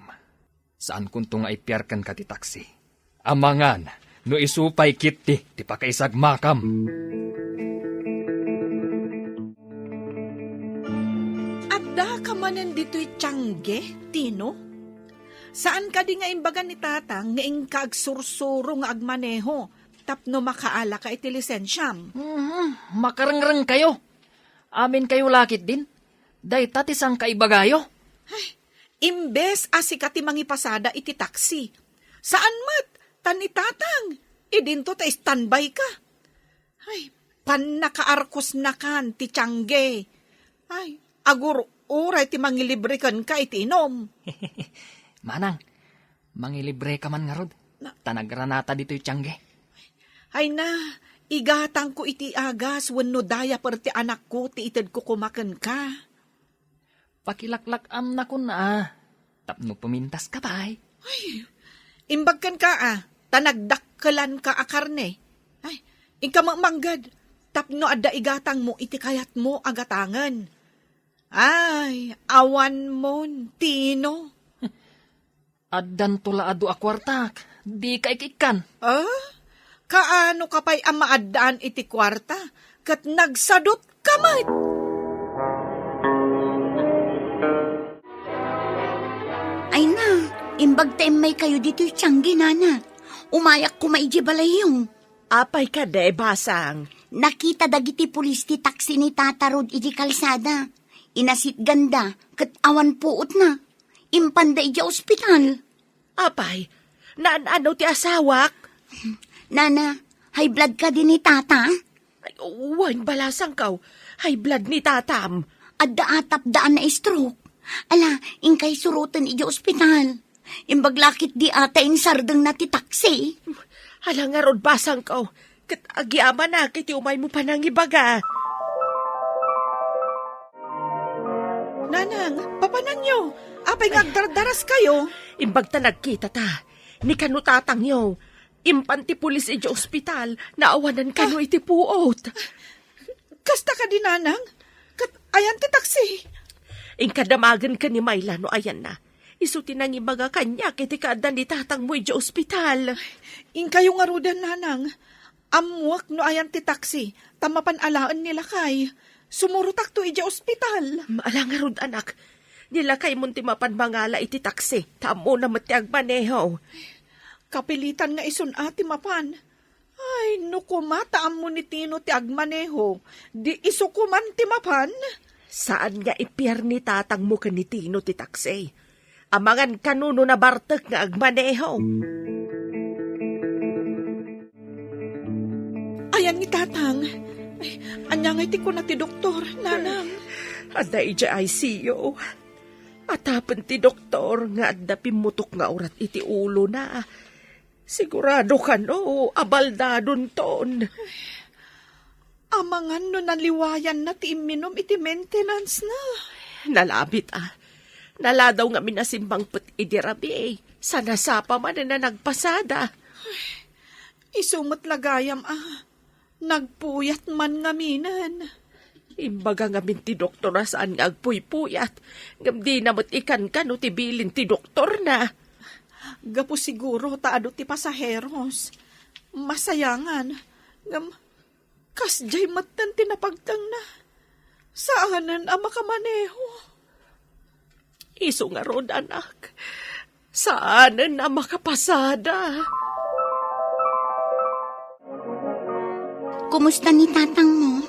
Saan kunto nga ipiyarkan ka ti taksi? Amangan, no isupay kiti ti pakaisag makam. Adda ka manen dito'y tiyangge, Tino? Saan ka di nga imbaga ni tatang nga ingkag sursuro nga agmaneho tapno makaala ka iti lisensyam? Makarangrang kayo. Amin kayo lakit din. Day tatisang kaibagayo. Imbes asika ti mangipasada iti taksi. Saan mat? Tani tatang. Idinto ta standby ka. Ay, pan nakaarkos na kan ti tiyangge. Ay, agur uray ti mangilibre kan ka iti inom. Manang, mangilibre ka man nga rod. Tanagranata dito'y tiyangge. Ay na, igatang ko iti agas wenno daya per ti anak ko ti ited ko kumaken ka. Pakilaklak am na kun na. Tapno pumintas ka pa'y. Ay, imbagkan ka tanagdakkelan ka akarne. Ay, ingka manggad. Tapno adda igatang mo iti kayat mo agatangan. Ay, awan mon, Tino. Addan tula adu akwartak. Di ka ikikan. Kaano ka pa'y amaadaan iti kwarta? Kat nagsadot kamay. Ay na, imbag may kayo dito yung tiyanggi, nana. Umayak ko maiji balayong. Apay ka de, basang. Nakita dagiti pulis ti taksi ni tatarod iti kalsada. Inasit ganda, kat awan puot na. Impanda iti ospital. Apay, naan-ano ti asawak? Nana, high blood ka din ni tata? Ay, uwan balasang kaw. High blood ni tatam. Adda atap daan na stroke. Ala, ingkay surutan iti ospital. Imbaglakit di ata sardeng na ti taksi. Hala nga rod basang kaw. Kat agyama na kiti umay mo pa nang ibaga. Nanang, papanan nyo. Apay ngagdardaras kayo. Imbag ta nagkita ta. Ni kanutatang nyo. Impanti pulis iti ospital. Naawanan kanu iti puot. Kasta ka di, nanang? Kat ayan ti taksi. Inkadamagan ka ni Mayla no ayan na. Isuti nang ibaga kanya kiti kaadan ni tatang mo iti ospital. Inkayo nga rudan, nanang. Amuak no ayan ti taksi. Tamapan alaan nila kay. Sumurutak to iti ospital. Maala nga rod anak. Nilakay munti mapanbangala iti taksi. Tamo na mati agmaneho. Kapilitan nga isun ati mapan. Ay, no kumataam mo ni Tino ti agmaneho. Di isukuman ti mapan. Saan nga ipiyar ni tatang mo ka ni Tino ti taksi? Amangan kanuno na bartek nga agmaneho. Ayan ni tatang. Ay, anya nga iti ko na ti doktor, nanang. Ada ija ICU. Atapan ti doktor nga adda pimutok nga urat iti ulo na. Sigurado ka no, abaldadon ton. Amangan no naliwayan na ti iminom iti maintenance na. Nalabit Naladaw nga minasimbang put idirabi Sana sapa man na nagpasada. Isumot lagayam nagpuyat man nga minan. Imbaga nga min ti doktor na saan nga agpuy-puyat. Ngam di namot ikan ka no tibilin ti doktor na. Gapo siguro taado ti pasaheros. Masayangan. Ngam kasjay matan tinapagtang na. Saanan ang makamaneho? Iso nga ron, anak. Saanan na makapasada? Kumusta ni tatang mo?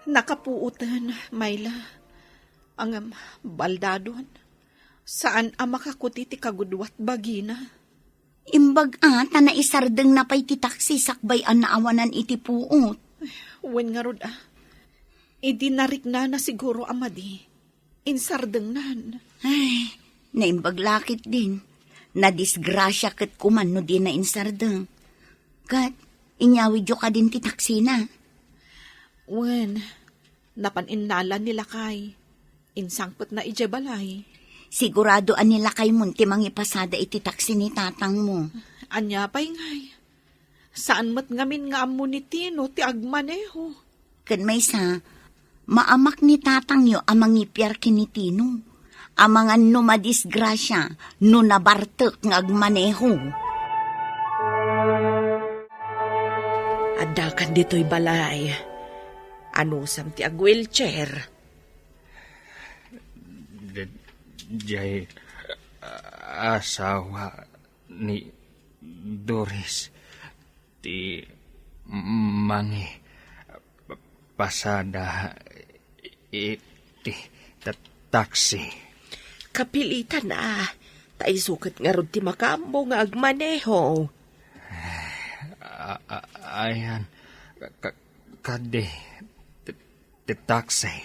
Nakapuutan, Mayla. Ang baldadon. Saan ang makakuti ti kagudwat bagina? Imbag ta na isardeng na pa'y ti taksi sakbay ang naawanan iti puot. Wen nga rod Idi narik na siguro amadi. Insardeng nan. Ay, naimbag lakit din. Nadisgrasya kat kuman no di na insardeng. Kat, inyawid yo ka din ti taksi na. Wen, napaninnalan nila kay. Insangpot na ijebalay. Sigurado an nila kay munti mangipasada iti taksi ni tatang mo. Anya pa'y ngay. Saan mat ngamin nga amunitino ti agmaneho? Kan may sa, maamak ni tatang yo amang ipyar kinitino. Amangan no madisgrasya, no nabartek ng agmaneho. Adakan dito'y balay. Ano sam ti ag-wheelchair? Jay asawa ni Doris ti mangi pasada iti taksi. Kapilitan tay sukat nga ron ti makambo nga agmaneho. Ayan, kade ti taksi.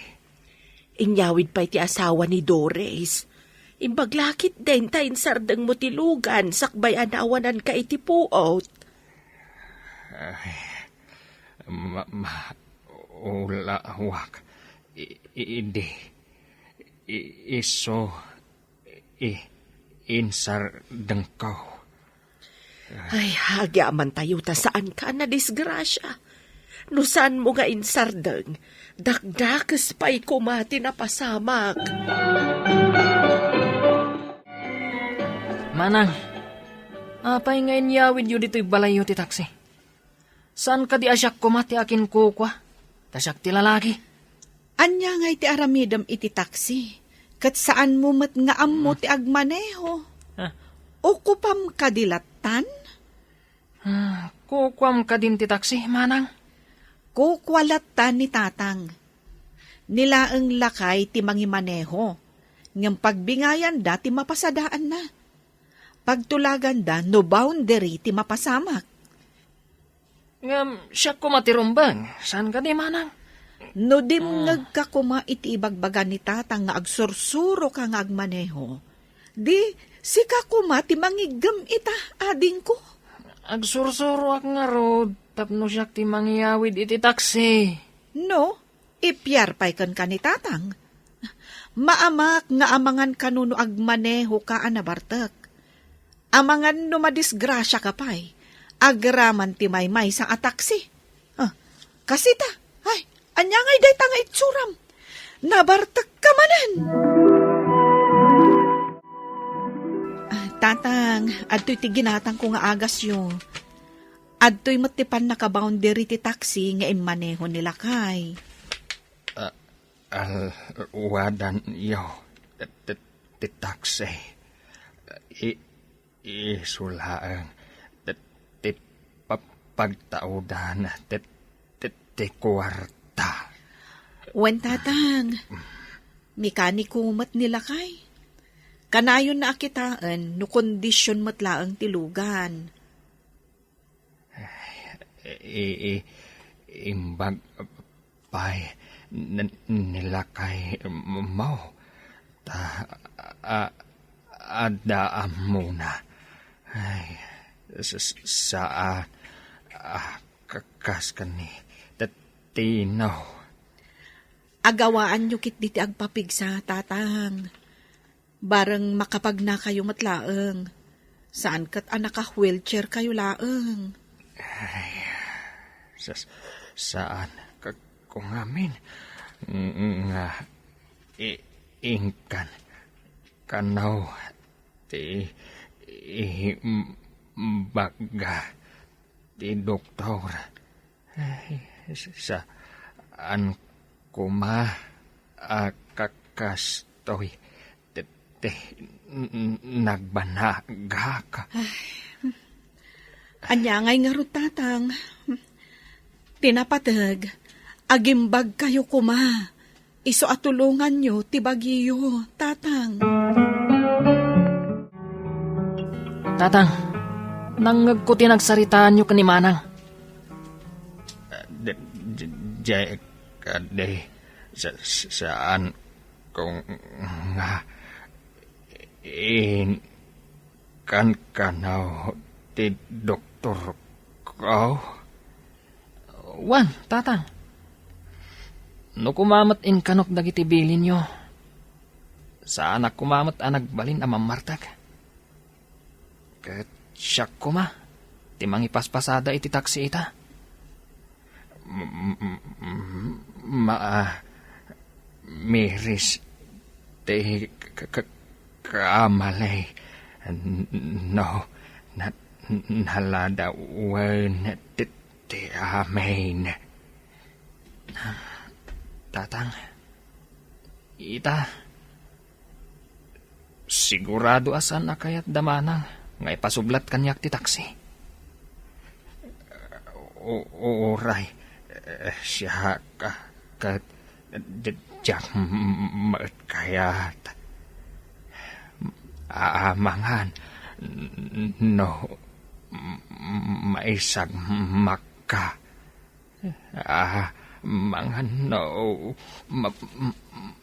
Inyawid pa iti asawa ni Doris. Imbaglakit din tayin sardang mo tilugan, sakbay anawanan ka iti puot. Ulawak. Hindi. Iso. Insar dengkaw. Ay, hagyaman tayo ta saan ka na disgrasya. No saan mo nga insardeng, dakdakas pa'y kumati na pasamak. Manang, apay ngayon yawid yu dito'y balayo ti taksi. Saan ka di asyak kumati akin kukwa? Tasyak ti lalaki. Anya nga iti aramidam iti taksi. Kat saan mo mat nga ammo ti agmaneho? Ukupam kadilatan? Kukwam ka din ti taksi, manang. Kukwalatan ni tatang. Nilaang lakay ti mangimaneho. Ngam pagbingayan da ti mapasadaan na. Pagtulagan da no boundary ti mapasamak. Ngam siya kumatirumbang. Saan ka di, manang? No dimngag ka kuma iti ibagbagan ni tatang nga agsursuro ka nga agmaneho. Di sika kuma ti mangigam ita ading ko. Agsursuro ak nga rod. Tapno siya ti mangyawid iti taksi. No, ipyar pa'y kan ka ni tatang. Maamak nga amangan kanuno agmaneho ka anabartek. Amangan no madisgrasya ka pa'y. Agraman ti maymay sa ataksi. Kasita, ay, anya ngay day tanga itsuram. Nabartek ka manan. Tatang, adto'y ti ginatang ko nga agas yung. Adto'y matipan naka-boundary ti taksi nga imaneho nila kay. Wadan yo. Ti taksi. Isulaang. Ti pagtaudan. Ti kwarta. Wen tatang, mekaniko mat nila kay. Kanayon na akitaan, no kondisyon matlaang tilugan. Imbag pay nilakay mo. Adaan muna. Ay, saan kakas ka ni tinaw. Agawaan nyo kit diti agpapig sa tatang. Bareng makapag na kayo matlaeng. Saan kat anaka-wheelchair kayo laeng? Saan ka kung amin? Nga, ingkan. Kanaw, baga, ti doktor. Saan kuma, kakastoy, nagbanaga ka. Anyangay nga ro tatang. Tinapatag, agimbag kayo kuma. Iso atulungan nyo, tibagiyo, tatang. Tatang, nangag ko tinagsaritaan nyo kanimanang. Saan kung nga kan kanaw ti doktor ko? Wan, tatang. No kumamat in kanok dagiti bilin nyo. Saan ak kumamat anagbalin amang martag. Kat siyak kuma, timang ipaspasada iti taksi ita. Miris te kamalay no naladawan ti amin. Tatang, ita, sigurado asan na kaya't damanang nga ipasublat kanyak ti taksi. Uray, siya kat jak maet kayat. Aamangan, no, maisag maka. Mga no,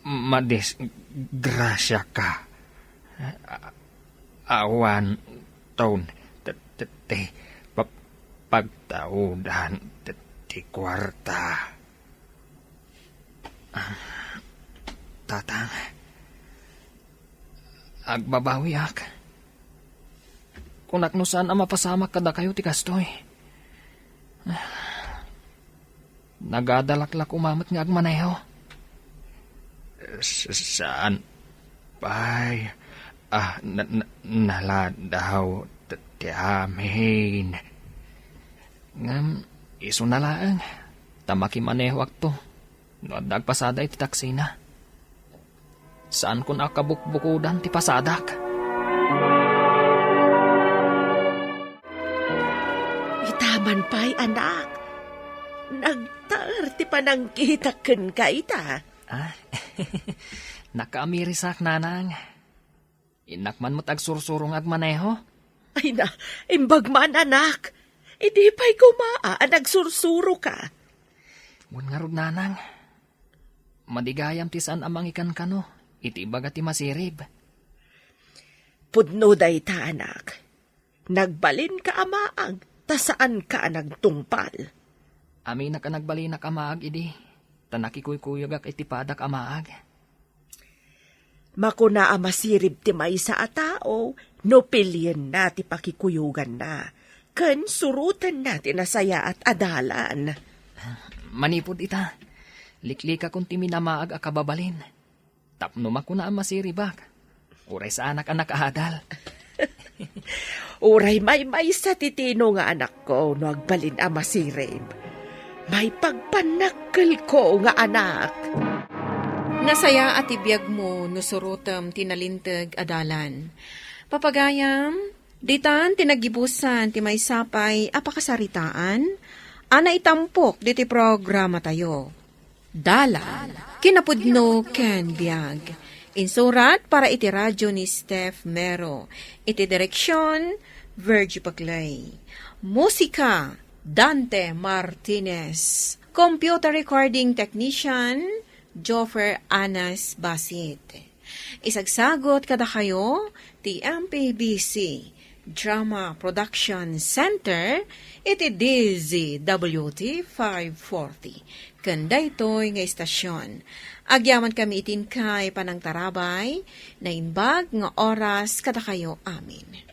madisgrasya ka. Awan taon, pagtaudan, ti kwarta. Tatang, agbabawi ak. Kung naknusan ang mapasamak kada kayo ti kastoy. Nagadalaklak umamat nga agmaneho. Saan? Pay. Naladaw ti amin. Ngam, iso na lang. Tamaki maneho akto. No, dagpasada iti taksi na. Saan kun akabukbukudan ti pasadak? Itaman pa'y anak. Nagtar ti panangkita ken ka ita. Nakaamirisak nanang. Inakman mo't agsursurong agmaneho. Ay na, imbag man anak. Idi pa'y kumaa, nagsursuro ka. Ngun nga rod nanang. Madigayam ti saan amang ikan kano. Iti baga ti masirib. Pudno day ta anak. Nagbalin ka amaang, ta saan ka nagtungpal. Amin na ka nagbalin na kamaag, idi. Tanakikuykuyagak iti padak amaag. Makuna amasirib ti maysa a tao, no pilyen na ti pakikuyugan na. Ken surutan na ti nasaya at adalan. Manipod ita. Liklika kung ti minamaag akababalin. Tapno makuna amasiribak. Uray sa anak adal. Uray may sa titino nga anak ko no agbalin amasirib. May pagpanakkel ko nga anak. Nasaya at ibiyag mo no surutam tinalintag adalan. Papagayam, ditan tinagibusan ti may sapay apakasaritaan, ana itampok diti programa tayo. Dala, kinapudno ken biag. Insurat para iti radyo ni Steph Mero. Iti direksyon, Virgie Paglay. Musika, Dante Martinez. Computer recording technician, Joffer Anas Basit. Isagsagot kada kayo, ti MPBC, Drama Production Center, iti DZWT 540. Kanda ito'y nga istasyon. Agyaman kami itin kay Panang Tarabay, na inbag nga oras kada kayo amin.